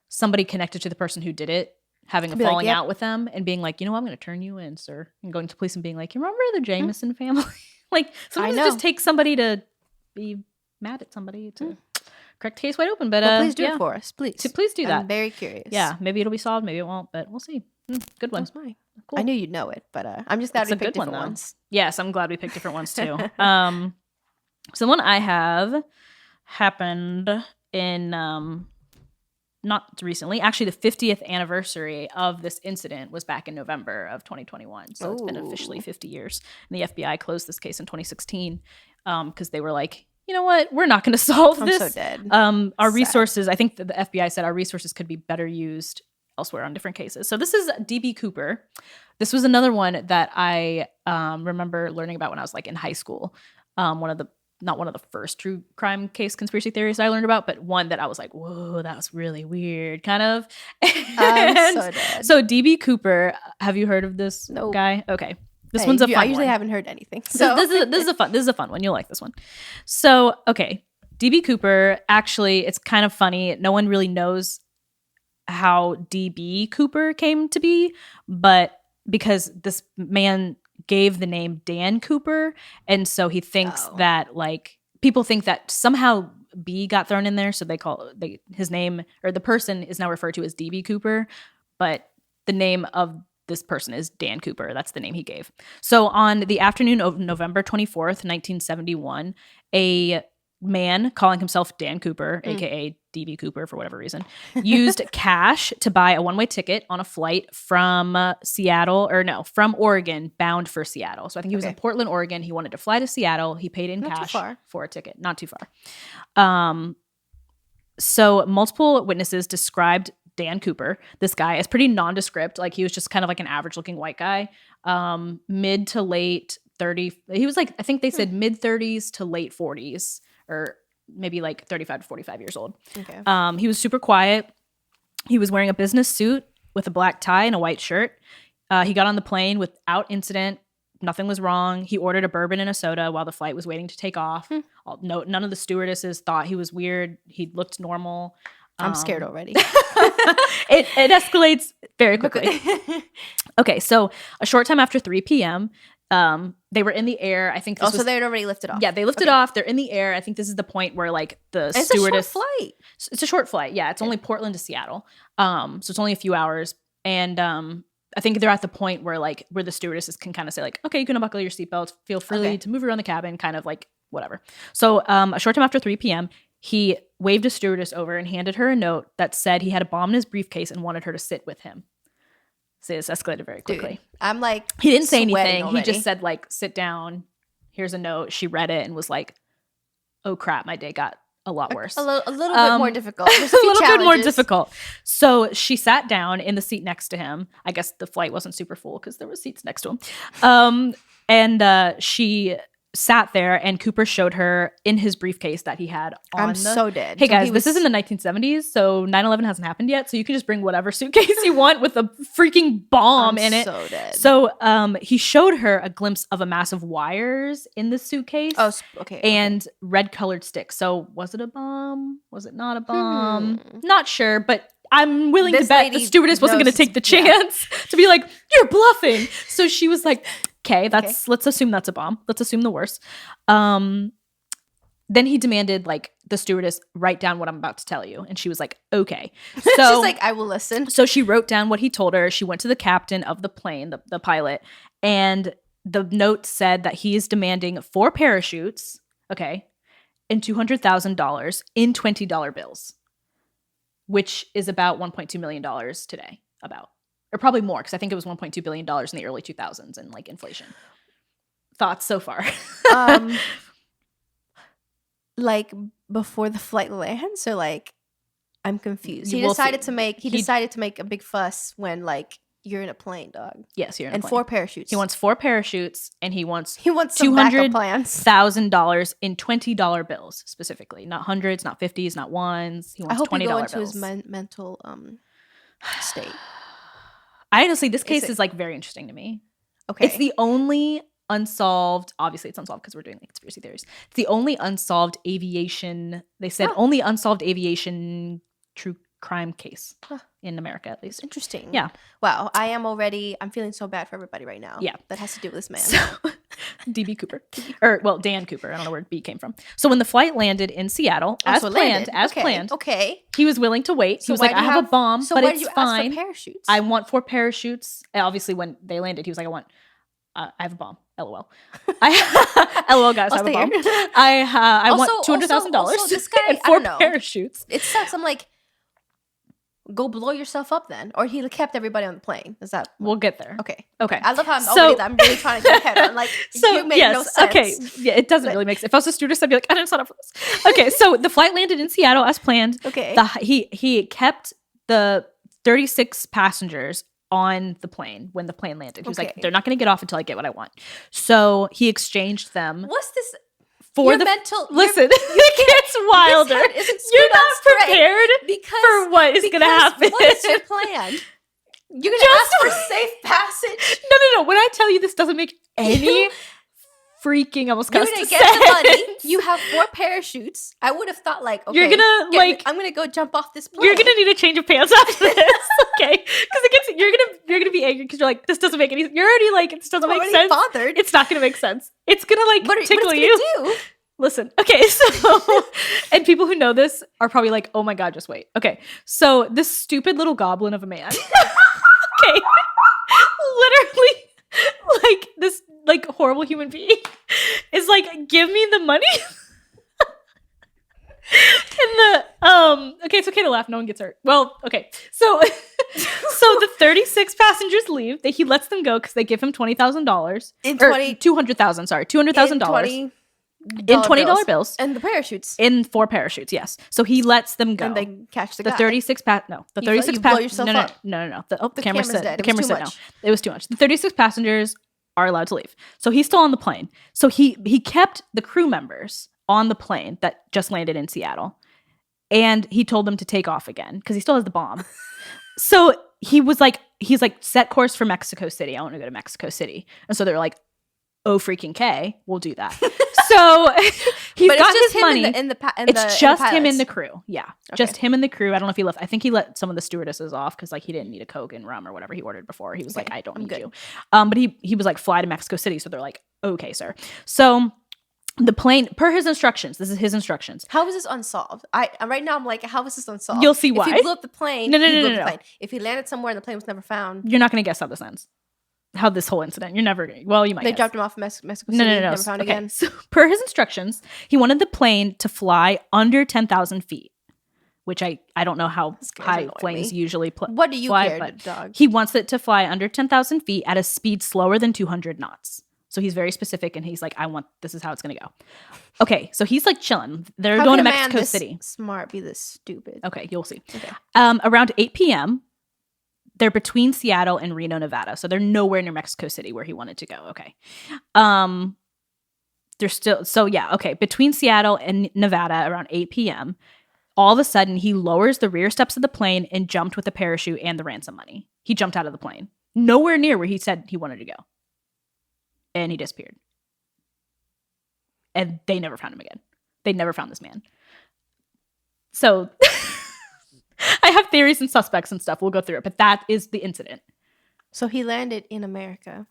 somebody connected to the person who did it, having a falling out with them, and being like, "You know what? I'm going to turn you in, sir," and going to police and being like, "You remember the Jamison family?" Like, sometimes it just takes somebody to be mad at somebody to crack the case wide open. But please do it for us, please. Please do that. I'm very curious. Yeah, maybe it'll be solved, maybe it won't, but we'll see. Good one. That was mine. Cool. I knew you'd know it, but I'm just glad we picked different ones. Yes, I'm glad we picked different ones too. So the one I have happened in not recently. Actually, the 50th anniversary of this incident was back in November of 2021. So it's been officially 50 years. And the FBI closed this case in 2016 because they were like, you know what? We're not going to solve this. I'm so dead. Our resources, I think the FBI said our resources could be better used elsewhere on different cases. So this is D.B. Cooper. This was another one that I remember learning about when I was like in high school. Not one of the first true crime case conspiracy theories I learned about, but one that I was like, whoa, that was really weird, kind of. I'm so dead. So D.B. Cooper, have you heard of this guy? Okay. This one's a fun one. I usually haven't heard anything. So this is a fun one. You'll like this one. So, okay. D.B. Cooper, actually, it's kind of funny. No one really knows how D.B. Cooper came to be, but because this man gave the name Dan Cooper, and so he thinks that like people think that somehow B got thrown in there, so his name, or the person is now referred to as D.B. Cooper, but the name of this person is Dan Cooper. That's the name he gave. So on the afternoon of November 24th, 1971, a man calling himself Dan Cooper, aka DB Cooper for whatever reason, used cash to buy a one-way ticket on a flight from from Oregon bound for Seattle. So I think he was in Portland, Oregon. He wanted to fly to Seattle. He paid in cash for a ticket. Not too far. So multiple witnesses described Dan Cooper, this guy, as pretty nondescript. Like he was just kind of like an average looking white guy, mid to late 30. He was like, I think they said mid 30s to late 40s, or maybe like 35 to 45 years old. Okay. He was super quiet. He was wearing a business suit with a black tie and a white shirt. He got on the plane without incident. Nothing was wrong. He ordered a bourbon and a soda while the flight was waiting to take off. None of the stewardesses thought he was weird. He looked normal. I'm scared already. It escalates very quickly. Okay, so a short time after 3 p.m., they were in the air. I think this so they had already lifted off. Yeah, they lifted off. They're in the air. I think this is the point where like the stewardess. It's a short flight. It's a short flight. Yeah, it's only Portland to Seattle. So it's only a few hours. And I think they're at the point where the stewardesses can kind of say like, okay, you can unbuckle your seatbelts. Feel free to move around the cabin, kind of like whatever. So a short time after 3 p.m., he waved a stewardess over and handed her a note that said he had a bomb in his briefcase and wanted her to sit with him. So this escalated very quickly. Dude, I'm like, he didn't say anything. Already. He just said like, sit down. Here's a note. She read it and was like, oh crap, my day got a lot worse. A little bit more difficult. A little bit more difficult. So she sat down in the seat next to him. I guess the flight wasn't super full because there were seats next to him. And she sat there, and Cooper showed her in his briefcase that he had on so dead. Hey guys, this is in the 1970s, so 9/11 hasn't happened yet, so you can just bring whatever suitcase you want with a freaking bomb in it. So dead. So he showed her a glimpse of a mass of wires in the suitcase. Oh, okay. And red colored sticks. So was it a bomb? Was it not a bomb? Not sure, but I'm willing to bet the stewardess wasn't going to take the chance to be like, you're bluffing. So she was like, okay, let's assume that's a bomb. Let's assume the worst. Then he demanded like the stewardess write down what I'm about to tell you. And she was like, okay. So she's like, I will listen. So she wrote down what he told her. She went to the captain of the plane, the pilot, and the note said that he is demanding 4 parachutes, okay, and $200,000 in $20 bills, which is about $1.2 million today, or probably more, because I think it was $1.2 billion in the early 2000s and like inflation. Thoughts so far? Like before the flight lands, so like I'm confused. He decided to make a big fuss when like you're in a plane, dog. Yes, you're in a plane. And 4 parachutes. He wants 4 parachutes, and he wants $200,000 in $20 bills specifically, not hundreds, not 50s, not ones. He wants $20 bills. I hope you go into his mental state. I honestly, this case is like very interesting to me. Okay, it's the only unsolved. Obviously, it's unsolved because we're doing like conspiracy theories. It's the only unsolved aviation. They said only unsolved aviation true crime case in America, at least. Interesting. Yeah. Wow. I'm feeling so bad for everybody right now. Yeah. That has to do with this man. So, DB Cooper. Dan Cooper. I don't know where B came from. So when the flight landed in Seattle, as planned. Okay. He was willing to wait. He was like, I have a bomb, but it's fine. Ask for parachutes? I want 4 parachutes. And obviously, when they landed, he was like, I have a bomb. LOL. LOL, guys, I have a bomb. I want $200,000 this guy, and 4 parachutes. It sucks. I'm like, go blow yourself up then. Or he kept everybody on the plane. Is that? We'll get there. Okay. I love how I'm really trying to get ahead on like, you make no sense. Okay. Yeah, it doesn't really make sense. If I was a stewardess, I'd be like, I didn't sign up for this. Okay, so the flight landed in Seattle as planned. Okay. He kept the 36 passengers on the plane when the plane landed. He was like, they're not going to get off until I get what I want. So he exchanged them. What's this? For the mental, listen, it gets wilder. You're not prepared for what is going to happen. What is your plan? You're going to ask for safe passage? No. When I tell you this doesn't make any freaking almost you're going to get the money. You have 4 parachutes. I would have thought like, okay, you're gonna I'm going to go jump off this plane. You're going to need a change of pants after this, okay? Because you're gonna be angry because you're like, this doesn't make any sense. You're already like, this doesn't make sense. Bothered. It's not going to make sense. It's going to like tickle you. Do? Listen, okay, so, and people who know this are probably like, oh my God, just wait. Okay, so this stupid little goblin of a man, okay, literally, like, this, like, horrible human being is like, give me the money, Okay, it's okay to laugh. No one gets hurt. Well, okay. So the 36 passengers leave. He lets them go because they give him $20,000. $200,000. Sorry, $200,000 in $20 bills. And the parachutes. In 4 parachutes, yes. So he lets them go. And they catch the guy. 36 No. The 36 passengers. No. The camera said dead. The camera said no. It was too much. The 36 passengers are allowed to leave. So he's still on the plane. So he kept the crew members on the plane that just landed in Seattle. And he told them to take off again because he still has the bomb. So he's like, set course for Mexico City. I want to go to Mexico City. And so they're like, oh, freaking K, we'll do that. So he's got his money. It's just him in the crew. Yeah. Okay. Just him in the crew. I don't know if he left. I think he let some of the stewardesses off because like he didn't need a Coke and rum or whatever he ordered before. He was like, I don't need you. But he was like, fly to Mexico City. So they're like, okay, sir. So the plane, per his instructions, this is his instructions. How is this unsolved? Right now I'm like, how is this unsolved? You'll see why. If he blew up the plane, no. If he landed somewhere and the plane was never found. You're not going to guess how this ends. How this whole incident. You're never going to. Well, you might They guess. dropped him off in Mexico City. No. Never found again. So per his instructions, he wanted the plane to fly under 10,000 feet, which I don't know how high planes usually What do you care, dog? He wants it to fly under 10,000 feet at a speed slower than 200 knots. So he's very specific, and he's like, this is how it's going to go. Okay, so he's like chilling. They're going to Mexico City. Smart be this stupid. Okay, you'll see. Okay. Around 8 p.m., they're between Seattle and Reno, Nevada. So they're nowhere near Mexico City where he wanted to go. Okay. They're still, between Seattle and Nevada around 8 p.m., all of a sudden he lowers the rear steps of the plane and jumped with the parachute and the ransom money. He jumped out of the plane. Nowhere near where he said he wanted to go. And he disappeared. And they never found him again. They never found this man. So I have theories and suspects and stuff. We'll go through it. But that is the incident. So he landed in America.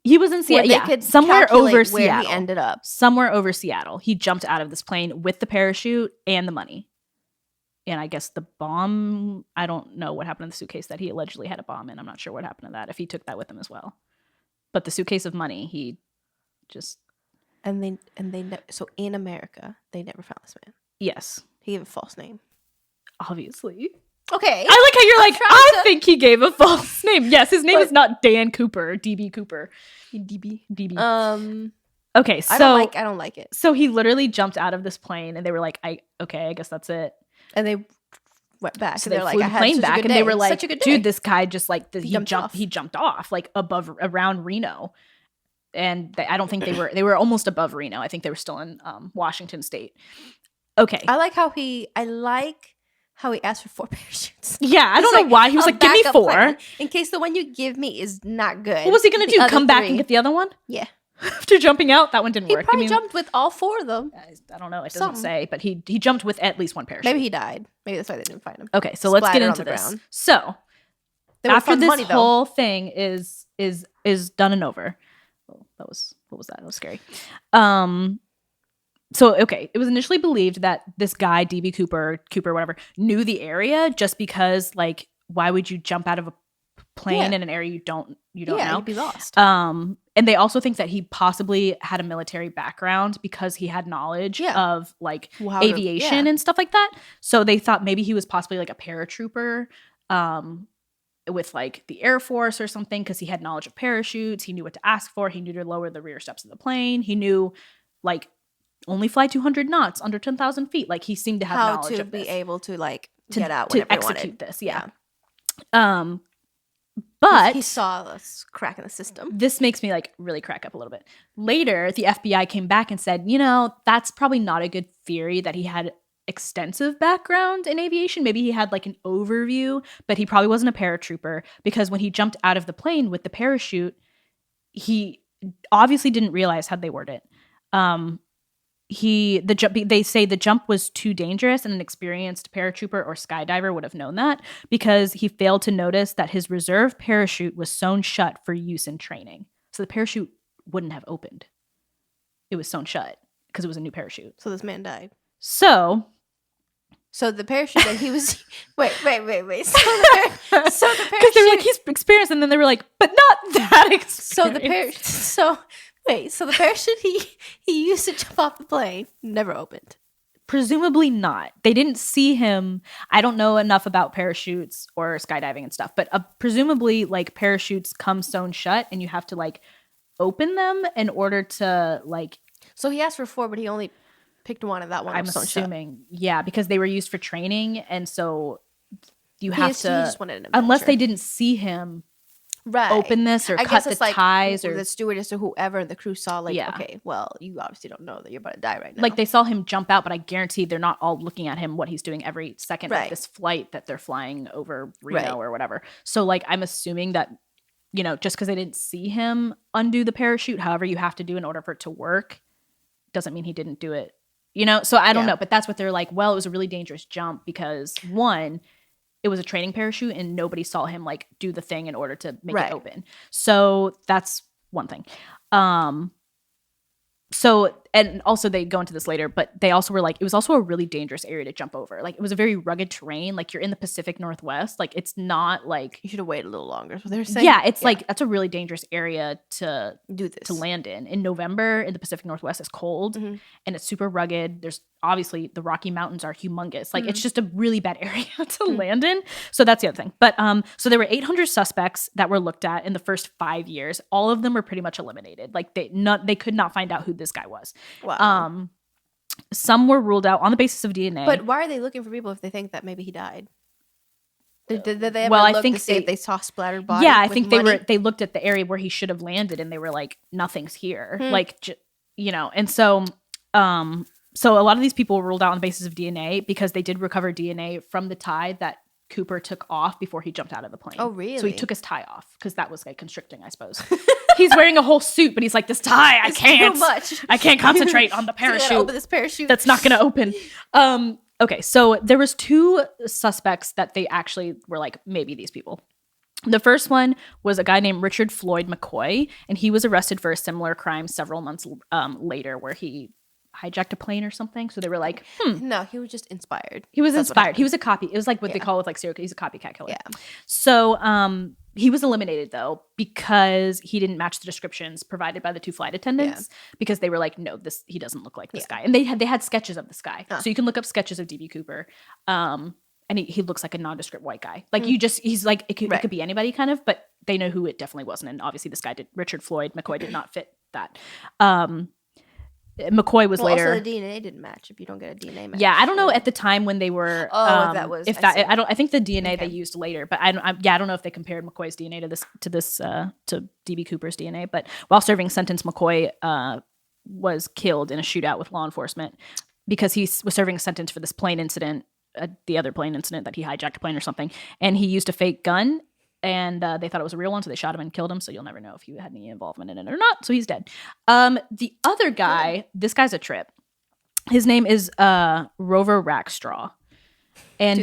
He was in Seattle. Yeah, somewhere over Seattle. He ended up. Somewhere over Seattle. He jumped out of this plane with the parachute and the money. And I guess the bomb, I don't know what happened to the suitcase that he allegedly had a bomb in. I'm not sure what happened to that, if he took that with him as well. But the suitcase of money, he just... So in America, they never found this man. Yes. He gave a false name. Obviously. Okay. I like how you're like, I think he gave a false name. Yes, his name is not Dan Cooper, DB Cooper. DB. Okay, so... I don't like it. So he literally jumped out of this plane, and they were like, I guess that's it. And they went back. So they flew the plane back, and they were like, dude, this guy just like, he jumped off like around Reno. And I don't think they were almost above Reno. I think they were still in Washington State. Okay. I like how he asked for 4 parachutes. Yeah, I don't know why. He was like, give me 4. Plan, in case the one you give me is not good. What was he going to do? Come back and get the other one? Yeah. After jumping out, that one didn't work. He probably jumped with all 4 of them. I don't know. It doesn't say, but he jumped with at least 1 parachute. Maybe he died. Maybe that's why they didn't find him. Okay, so let's get into this. Ground. So after this whole thing is done and over. Oh, what was that? That was scary. So okay, it was initially believed that this guy, DB Cooper, whatever, knew the area just because, like, why would you jump out of a plane in an area you don't know? Yeah, you'd be lost. And they also think that he possibly had a military background because he had knowledge of like aviation and stuff like that. So they thought maybe he was possibly like a paratrooper with like the Air Force or something because he had knowledge of parachutes. He knew what to ask for. He knew to lower the rear steps of the plane. He knew like only fly 200 knots under 10,000 feet. Like he seemed to have knowledge of this. How to be able to like get out whenever to execute wanted. This. Yeah. But he saw us crack in the system. This makes me like really crack up a little bit. Later, the FBI came back and said, that's probably not a good theory that he had extensive background in aviation. Maybe he had like an overview, but he probably wasn't a paratrooper because when he jumped out of the plane with the parachute, he obviously didn't realize how they word it. They say the jump was too dangerous and an experienced paratrooper or skydiver would have known that because he failed to notice that his reserve parachute was sewn shut for use in training. So the parachute wouldn't have opened. It was sewn shut because it was a new parachute. So this man died. So the parachute that he was wait. So the parachute because they were like he's experienced, and then they were like, but not that experienced. So the parachute. So the parachute he used to jump off the plane never opened. Presumably not. They didn't see him. I don't know enough about parachutes or skydiving and stuff, but presumably like parachutes come sewn shut and you have to like open them in order to like. So he asked for 4, but he only picked one of that one. I'm assuming, yeah, because they were used for training, and so you have to. He just wanted an unless they didn't see him. Right. Open this or cut the ties or the stewardess or whoever in the crew saw like, okay, well, you obviously don't know that you're about to die right now. Like they saw him jump out, but I guarantee they're not all looking at him what he's doing every second of this flight that they're flying over Reno or whatever. So like I'm assuming that, you know, just because they didn't see him undo the parachute, however you have to do in order for it to work, doesn't mean he didn't do it. You know, so I don't know, but that's what they're like, well, it was a really dangerous jump because one, it was a training parachute and nobody saw him like do the thing in order to make it open. So that's one thing. So, and also they go into this later, but they also were like, it was also a really dangerous area to jump over. Like it was a very rugged terrain. Like you're in the Pacific Northwest. Like it's not like. You should have waited a little longer. So they're saying. Yeah, it's like, that's a really dangerous area to do this, to land in. In November in the Pacific Northwest, it's cold and it's super rugged. There's obviously the Rocky Mountains are humongous. Like it's just a really bad area to land in. So that's the other thing. But so there were 800 suspects that were looked at in the first 5 years. All of them were pretty much eliminated. Like they could not find out who this guy was. Wow. Some were ruled out on the basis of DNA. But why are they looking for people if they think that maybe he died? Did they ever look to see if they saw splattered bodies? Yeah, I think they looked at the area where he should have landed and they were like, nothing's here. Like, you know, and so so a lot of these people were ruled out on the basis of DNA because they did recover DNA from the tie that Cooper took off before he jumped out of the plane. Oh, really? So he took his tie off because that was like constricting, I suppose. He's wearing a whole suit, but he's like, this tie, I can't. Too much. I can't concentrate on the parachute. So open this parachute. That's not going to open. Okay, so there was 2 suspects that they actually were like, maybe these people. The first one was a guy named Richard Floyd McCoy, and he was arrested for a similar crime several months later where he hijacked a plane or something. So they were like, No, he was just inspired. He was inspired. He was a copy. It was like what they call with like serial killer. He's a copycat killer. Yeah. So he was eliminated though because he didn't match the descriptions provided by the 2 flight attendants because they were like, no, he doesn't look like this guy. And they had sketches of this guy. So you can look up sketches of DB Cooper. And he looks like a nondescript white guy. Like he's like, it could be anybody kind of, but they know who it definitely wasn't. And obviously this guy Richard Floyd McCoy did not fit that. McCoy was later. Also, the DNA didn't match if you don't get a DNA match. Yeah, I don't know at the time when they were. I think the DNA they used later, but I don't know if they compared McCoy's DNA to DB Cooper's DNA. But while serving sentence, McCoy was killed in a shootout with law enforcement because he was serving a sentence for this plane incident, the other plane incident that he hijacked a plane or something, and he used a fake gun. And they thought it was a real one, so they shot him and killed him. So you'll never know if he had any involvement in it or not. So he's dead. The other guy, this guy's a trip. His name is Rover Rackstraw. And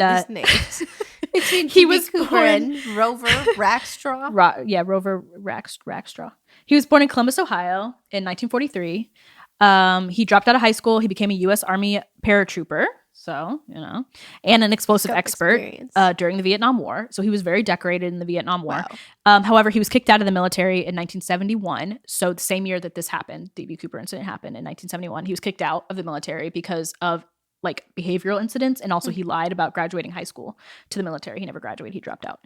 he was Cooper and Rover Rackstraw. Rover Rackstraw. He was born in Columbus, Ohio, in 1943. He dropped out of high school. He became a U.S. Army paratrooper. So, you know, and an explosive expert during the Vietnam War. So he was very decorated in the Vietnam War. Wow. However, he was kicked out of the military in 1971. So the same year that this happened, the DB Cooper incident happened in 1971, he was kicked out of the military because of like behavioral incidents. And also he lied about graduating high school to the military. He never graduated. He dropped out.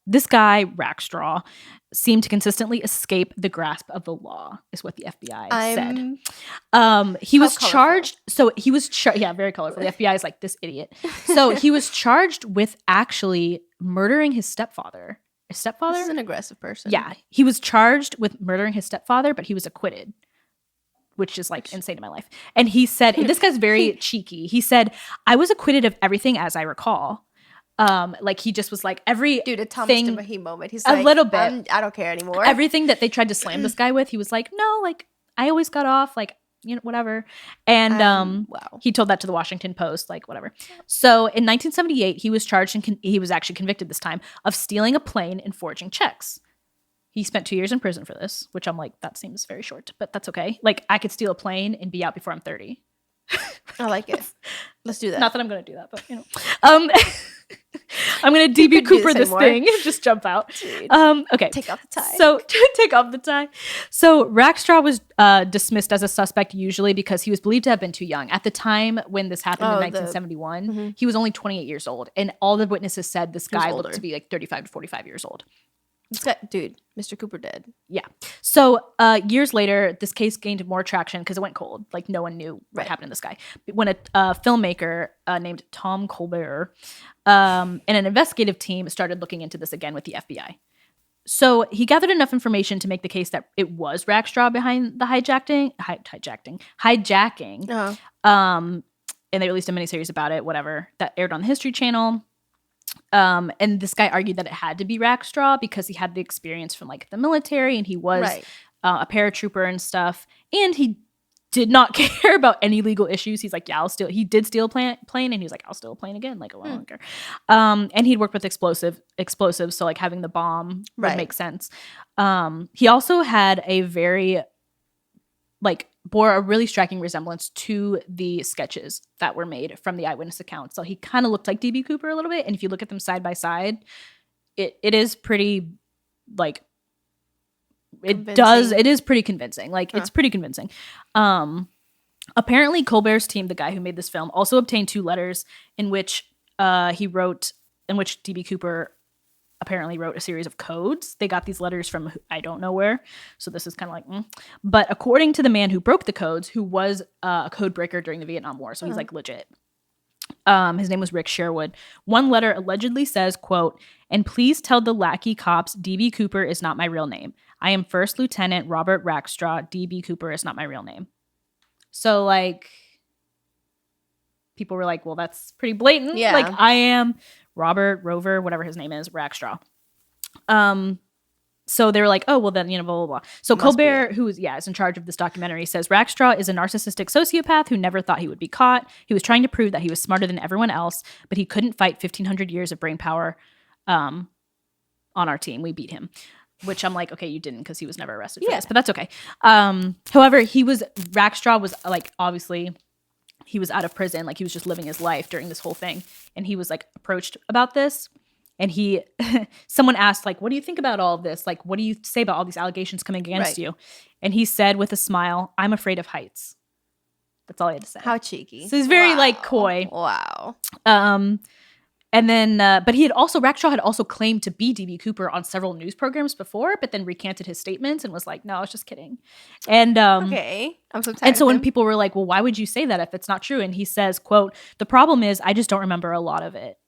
This guy, Rackstraw, seemed to consistently escape the grasp of the law, is what the FBI said. He was charged. So he was very colorful. The FBI is like, this idiot. So he was charged with actually murdering his stepfather. His stepfather? This is an aggressive person. Yeah. He was charged with murdering his stepfather, but he was acquitted, which is like insane in my life. And he said, this guy's very cheeky. He said, I was acquitted of everything as I recall. Like he just was like a Thomas DeMahie moment. He's a like, little bit. I don't care anymore. Everything that they tried to slam this guy with, he was like, no, like I always got off, like, you know, whatever. And he told that to the Washington Post, like whatever. So in 1978, he was charged and he was actually convicted this time of stealing a plane and forging checks. He spent 2 years in prison for this, which I'm like, that seems very short, but that's okay. Like I could steal a plane and be out before I'm 30. I like it. Let's do that. Not that I'm going to do that, but I'm going to DB Cooper this thing. Just jump out. Dude. Okay. Take off the tie. So take off the tie. So Rackstraw was dismissed as a suspect usually because he was believed to have been too young. At the time when this happened in 1971, he was only 28 years old. And all the witnesses said this guy looked to be like 35 to 45 years old. This guy, dude, Mr. Cooper dead. Yeah. So years later, this case gained more traction because it went cold. Like no one knew what happened to this guy. When a filmmaker named Tom Colbert and an investigative team started looking into this again with the FBI. So he gathered enough information to make the case that it was Rackstraw behind the hijacking. And they released a miniseries about it, whatever, that aired on the History Channel. And this guy argued that it had to be Rackstraw because he had the experience from like the military and he was a paratrooper and stuff. And he did not care about any legal issues. He's like, yeah, I'll steal. He did steal a plane and he was like, I'll steal a plane again. Like, well, I don't care. And he'd worked with explosives. So like having the bomb would make sense. He also had a very bore a really striking resemblance to the sketches that were made from the eyewitness accounts. So he kind of looked like DB Cooper a little bit. And if you look at them side by side, it is pretty like it is pretty convincing. Like it's pretty convincing. Apparently Colbert's team, the guy who made this film, also obtained 2 letters in which DB Cooper apparently wrote a series of codes. They got these letters from I don't know where. So this is kind of like, But according to the man who broke the codes, who was a code breaker during the Vietnam War, so he's like legit. His name was Rick Sherwood. One letter allegedly says, quote, "And please tell the lackey cops DB Cooper is not my real name. I am First Lieutenant Robert Rackstraw. DB Cooper is not my real name." So like people were like, well, that's pretty blatant. Yeah. Like I am Robert Rover, whatever his name is, Rackstraw. So they were like, oh, well then, blah, blah, blah. So Colbert, who is in charge of this documentary, says Rackstraw is a narcissistic sociopath who never thought he would be caught. He was trying to prove that he was smarter than everyone else, but he couldn't fight 1,500 years of brain power on our team. We beat him. Which I'm like, okay, you didn't because he was never arrested for this, but that's okay. However, Rackstraw was like, obviously, he was out of prison. Like he was just living his life during this whole thing. And he was like approached about this. And someone asked like, what do you think about all of this? Like, what do you say about all these allegations coming against you? And he said with a smile, "I'm afraid of heights." That's all I had to say. How cheeky. So he's very like coy. Wow. And then, but Rackstraw had also claimed to be DB Cooper on several news programs before, but then recanted his statements and was like, no, I was just kidding. And, okay. I'm so tired. And so when people were like, well, why would you say that if it's not true? And he says, quote, "The problem is I just don't remember a lot of it."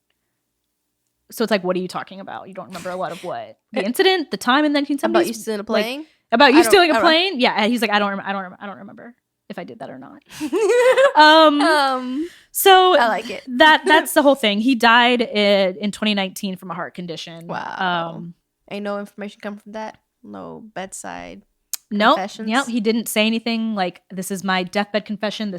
So it's like, what are you talking about? You don't remember a lot of what? The incident, the time in 1970s? About you stealing a plane? About you stealing a plane? Yeah. And he's like, I don't remember if I did that or not. So I like it. That's the whole thing. He died in 2019 from a heart condition. Wow. Ain't no information come from that? No bedside confessions? Nope. He didn't say anything like, this is my deathbed confession.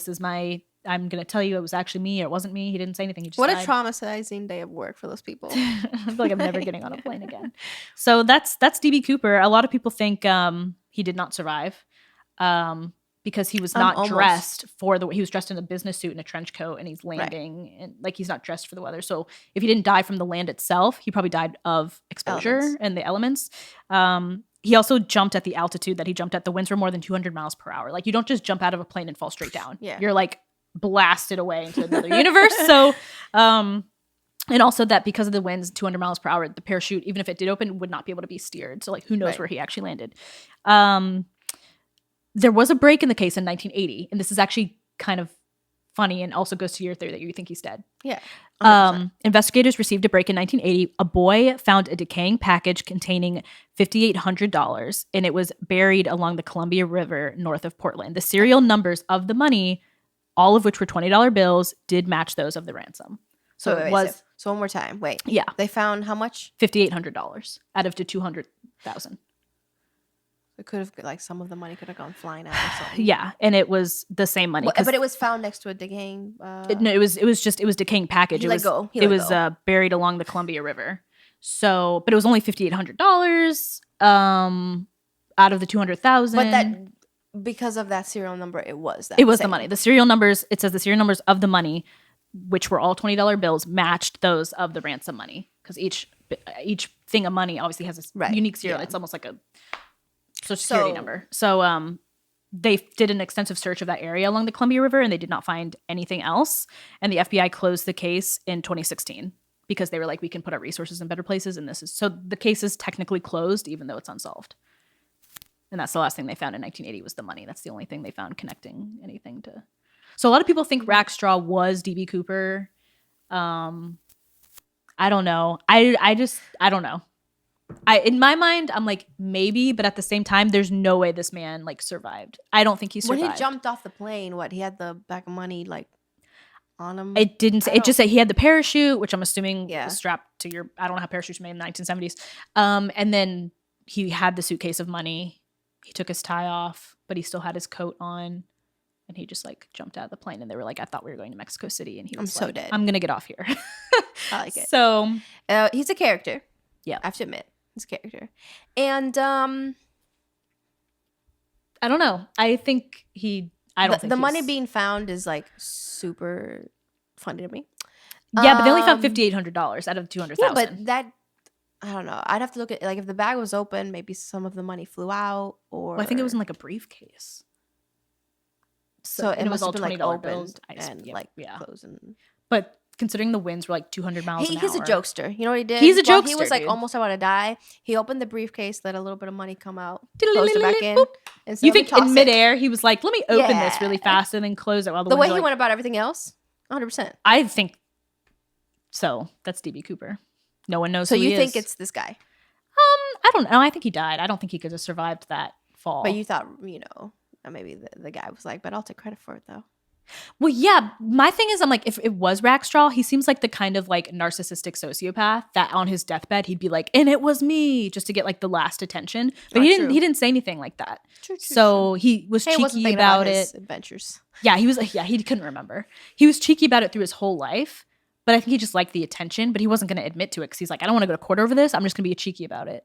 I'm going to tell you it was actually me or it wasn't me. He didn't say anything. He just died. A traumatizing day of work for those people. I feel like I'm never getting on a plane again. So that's DB Cooper. A lot of people think he did not survive. Because he was not dressed he was dressed in a business suit and a trench coat and he's landing and like he's not dressed for the weather. So if he didn't die from the land itself, he probably died of exposure and the elements. He also jumped at the altitude that he jumped at. The winds were more than 200 miles per hour. Like you don't just jump out of a plane and fall straight down. Yeah. You're like blasted away into another universe. So, and also that because of the winds, 200 miles per hour, the parachute, even if it did open, would not be able to be steered. So like who knows where he actually landed. There was a break in the case in 1980, and this is actually kind of funny and also goes to your theory that you think he's dead. Yeah. Investigators received a break in 1980. A boy found a decaying package containing $5,800, and it was buried along the Columbia River north of Portland. The serial numbers of the money, all of which were $20 bills, did match those of the ransom. So it was... So one more time. Wait. Yeah. They found how much? $5,800 out of the $200,000. It could have, like, some of the money could have gone flying out or something. Yeah, and it was the same money. But it was found next to a decaying... it was decaying package. It was buried along the Columbia River. So, but it was only $5,800 out of the $200,000. But that because of that serial number, it was the money. The serial numbers, it says the serial numbers of the money, which were all $20 bills, matched those of the ransom money. Because each thing of money obviously has a unique serial. Yeah. It's almost like a Social Security number. So they did an extensive search of that area along the Columbia River, and they did not find anything else. And the FBI closed the case in 2016 because they were like, we can put our resources in better places. And so the case is technically closed, even though it's unsolved. And that's the last thing they found in 1980 was the money. That's the only thing they found connecting anything to. So a lot of people think Rackstraw was D.B. Cooper. I don't know. I don't know. In my mind, I'm like, maybe, but at the same time, there's no way this man like survived. I don't think he survived. When he jumped off the plane, he had the bag of money like on him? It didn't say, it just said he had the parachute, which I'm assuming was strapped to I don't know how parachutes were made in the 1970s. And then he had the suitcase of money. He took his tie off, but he still had his coat on. And he just like jumped out of the plane, and they were like, I thought we were going to Mexico City. And he was so dead. I'm going to get off here. I like it. So he's a character. Yeah. I have to admit. He's a character. And I don't know. I think the money being found is like super funny to me. Yeah, but they only found $5,800 out of $200,000. Yeah, but that, I don't know. I'd have to look at, like, if the bag was open, maybe some of the money flew out, or I think it was in like a briefcase. So it was all $20 like bills and closed. But considering the winds were like 200 miles an hour. He's a jokester. You know what he did? He's a jokester. He was like almost about to die. He opened the briefcase, let a little bit of money come out, closed it back in. And you think in midair he was like, let me open this really fast and then close it while the way he went about everything else? 100%. I think so. That's D.B. Cooper. No one knows who he is. So you think it's this guy? I don't know. I think he died. I don't think he could have survived that fall. But you thought, maybe the guy was like, but I'll take credit for it though. Well, yeah. My thing is, I'm like, if it was Rackstraw, he seems like the kind of like narcissistic sociopath that on his deathbed he'd be like, and it was me, just to get like the last attention. But he didn't say anything like that. True. So he was cheeky about it. His adventures. Yeah, he was. Yeah, he couldn't remember. He was cheeky about it through his whole life. But I think he just liked the attention. But he wasn't going to admit to it because he's like, I don't want to go to court over this. I'm just going to be cheeky about it.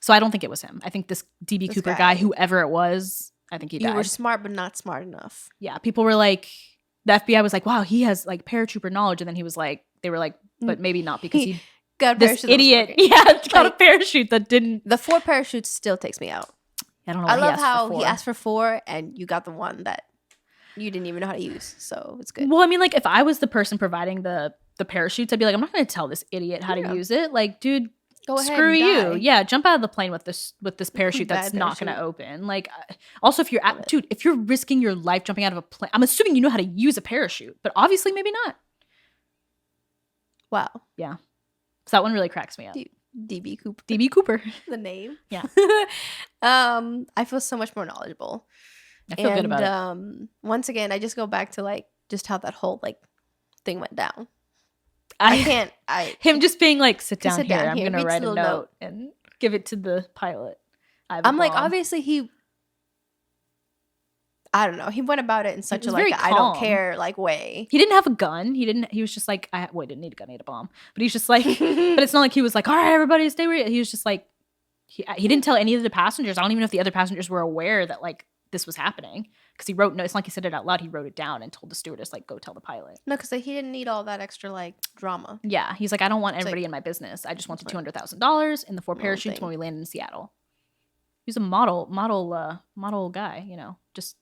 So I don't think it was him. I think this D.B. Cooper guy, whoever it was, I think he died. You were smart, but not smart enough. Yeah, people were like, the FBI was like, wow, he has like paratrooper knowledge. And then he was like, they were like, but maybe not because he got a this idiot. Got a parachute that didn't. The 4 parachutes still takes me out. I don't know. I love how he asked for 4 and you got the one that you didn't even know how to use. So it's good. Well, I mean, like if I was the person providing the parachutes, I'd be like, I'm not going to tell this idiot how to use it. Like, dude. Go ahead. Screw you. Yeah, jump out of the plane with this parachute that's not going to open. Like, also if if you're risking your life jumping out of a plane, I'm assuming you know how to use a parachute, but obviously maybe not. Wow. Yeah. So that one really cracks me up. D.B. Cooper. D.B. Cooper. The name. Yeah. I feel so much more knowledgeable. I feel good about it. Once again, I just go back to like just how that whole like thing went down. Him just being like, sit down here. I'm going to write a note and give it to the pilot. I'm like, obviously I don't know. He went about it in such a like, I don't care like way. He didn't have a gun. He was just like, he didn't need a gun. He had a bomb. But he's just like, but it's not like he was like, all right, everybody stay real. He was just like, he didn't tell any of the passengers. I don't even know if the other passengers were aware that like this was happening. Because he wrote, no, it's not like he said it out loud. He wrote it down and told the stewardess, like, go tell the pilot. No, because he didn't need all that extra, like, drama. Yeah. He's like, I don't want everybody in my business. I just want the $200,000 and the 4 parachutes when we land in Seattle. He's a model guy, just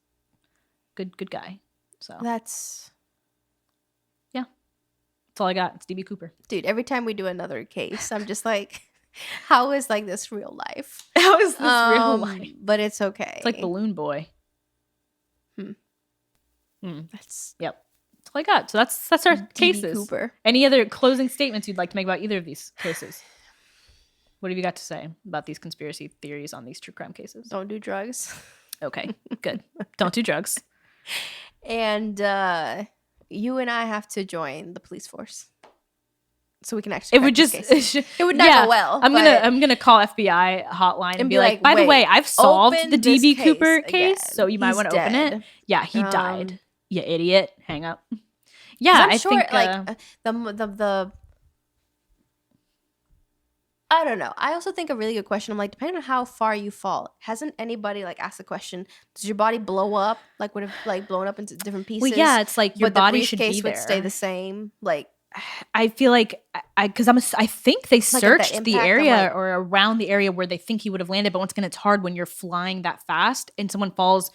good guy. So yeah. That's all I got. It's D.B. Cooper. Dude, every time we do another case, I'm just like, how is, like, this real life? How is this real life? But it's okay. It's like Balloon Boy. That's all I got. So that's our cases. Cooper. Any other closing statements you'd like to make about either of these cases? What have you got to say about these conspiracy theories on these true crime cases? Don't do drugs. Okay, good. Don't do drugs. And you and I have to join the police force, so we can actually. It would not go well. I'm gonna call FBI hotline and be like, by the way, I've solved the DB Cooper case, so you might want to open it. Yeah, he died. You idiot. Hang up. Yeah, I think like the I don't know. I also think a really good question. I'm like, depending on how far you fall, hasn't anybody like asked the question? Does your body blow up? Like, would have like blown up into different pieces? Well, yeah, it's like your body should be there. The briefcase would stay the same. Like, I feel like I think they searched like the area or around the area where they think he would have landed. But once again, it's hard when you're flying that fast and someone falls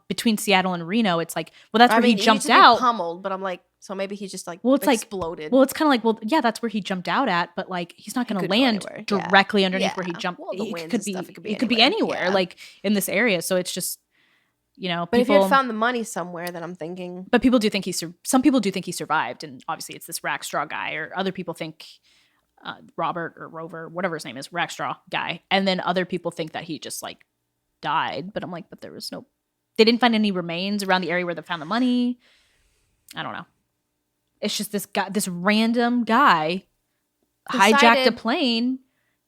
between Seattle and Reno. It's like, well, that's where he jumped out. Pummeled, but I'm like, so maybe he just like exploded. Well, it's kind of like, well, yeah, that's where he jumped out at, but like he's not going to land directly underneath where he jumped. Well, it could be anywhere, like in this area. So it's just, you know. But if you had found the money somewhere, then I'm thinking. But people do think some people do think he survived, and obviously it's this Rackstraw guy, or other people think Robert or Rover, whatever his name is, Rackstraw guy, and then other people think that he just like died. But I'm like, but there was no. They didn't find any remains around the area where they found the money. I don't know. It's just this guy, this random guy, hijacked a plane,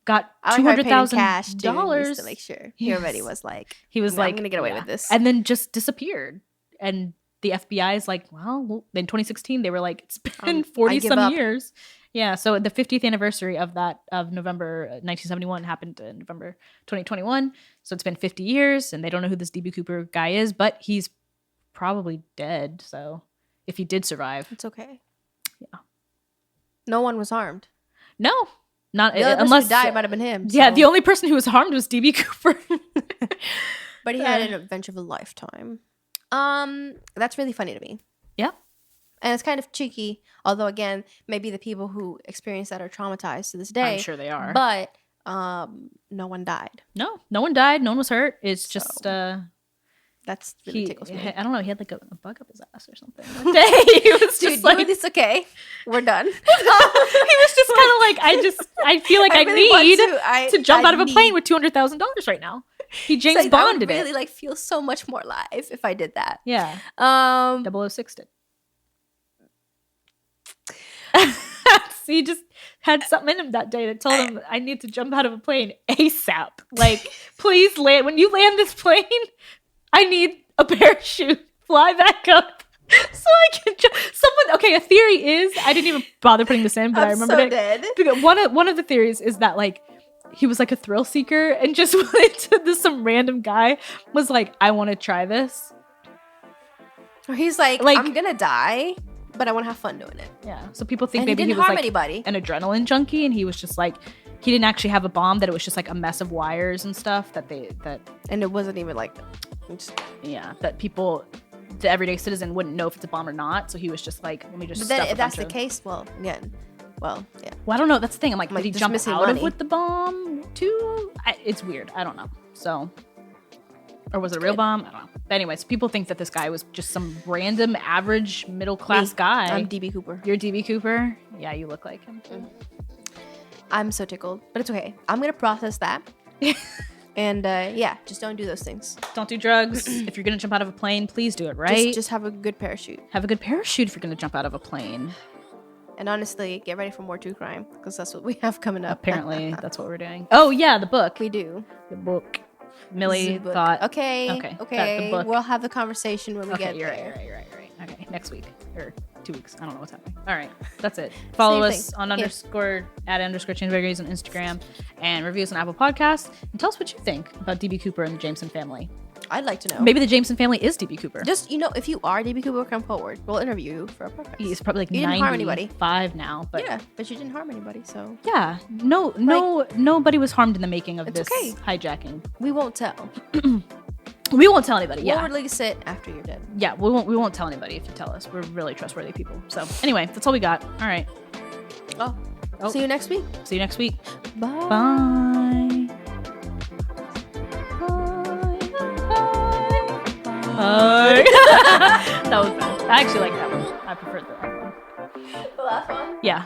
got $200,000 just to make sure he already was like, he was like, I'm gonna get away with this, and then just disappeared. And the FBI is like, well, in 2016 they were like, it's been 40 some years. Yeah, so the 50th anniversary of November 1971 happened in November 2021. So it's been 50 years, and they don't know who this DB Cooper guy is, but he's probably dead. So if he did survive, it's okay. Yeah, no one was harmed. No, not unless who died might have been him. Yeah, so. The only person who was harmed was DB Cooper. But he had an adventure of a lifetime. That's really funny to me. Yeah. And it's kind of cheeky, although again, maybe the people who experience that are traumatized to this day. I'm sure they are. But no one died. No one died. No one was hurt. It's just that's really tickles me. I don't know. He had like a bug up his ass or something. That day. He was just like, "It's okay, we're done." He was just kind of like, I feel like I really need to jump out of a plane with $200,000 right now. He James Bonded it. I would really like feel so much more alive if I did that. Yeah. 006 did. He just had something in him that day that told him, I need to jump out of a plane ASAP. Like, please land. When you land this plane, I need a parachute. Fly back up so I can jump. A theory is, I didn't even bother putting this in, but I remembered it. Dead. Because one of the theories is that, like, he was like a thrill seeker and just went to some random guy was like, I want to try this. Or he's like, I'm going to die, but I want to have fun doing it. Yeah. So people think maybe he was like an adrenaline junkie, and he was just like, he didn't actually have a bomb, that it was just like a mess of wires and stuff and it wasn't even like, that people, the everyday citizen, wouldn't know if it's a bomb or not. So he was just like, let me just. But then if that's the case, yeah. Well, I don't know. That's the thing. I'm like, did he jump out with the bomb too? It's weird. I don't know. So, or was it a real bomb? I don't know. But anyways, people think that this guy was just some random average middle class guy. I'm DB Cooper. You're DB Cooper? Yeah, you look like him. I'm so tickled, but it's okay. I'm gonna process that. And just don't do those things. Don't do drugs. If you're gonna jump out of a plane, please do it right. Just have a good parachute. Have a good parachute if you're gonna jump out of a plane. And honestly, get ready for more true crime, because that's what we have coming up. Apparently, that's what we're doing. Oh yeah, the book. We do. The book. Millie thought. Okay. We'll have the conversation when we get there. Right. Okay, next week or 2 weeks. I don't know what's happening. All right, that's it. Follow us on @_changeberries on Instagram, and review us on Apple Podcasts. And tell us what you think about DB Cooper and the Jamison family. I'd like to know. Maybe the Jamison family is DB Cooper. Just, if you are DB Cooper, come forward. We'll interview you for a podcast. He's probably like 95 now. But yeah, but you didn't harm anybody, so. Yeah. Nobody was harmed in the making of this hijacking. We won't tell. We won't tell anybody. We'll release it after you're dead. Yeah, we won't tell anybody if you tell us. We're really trustworthy people. So anyway, that's all we got. All right. Oh. See you next week. Bye. Bye. That was fun. I actually like that one. I preferred that one. The last one? Yeah.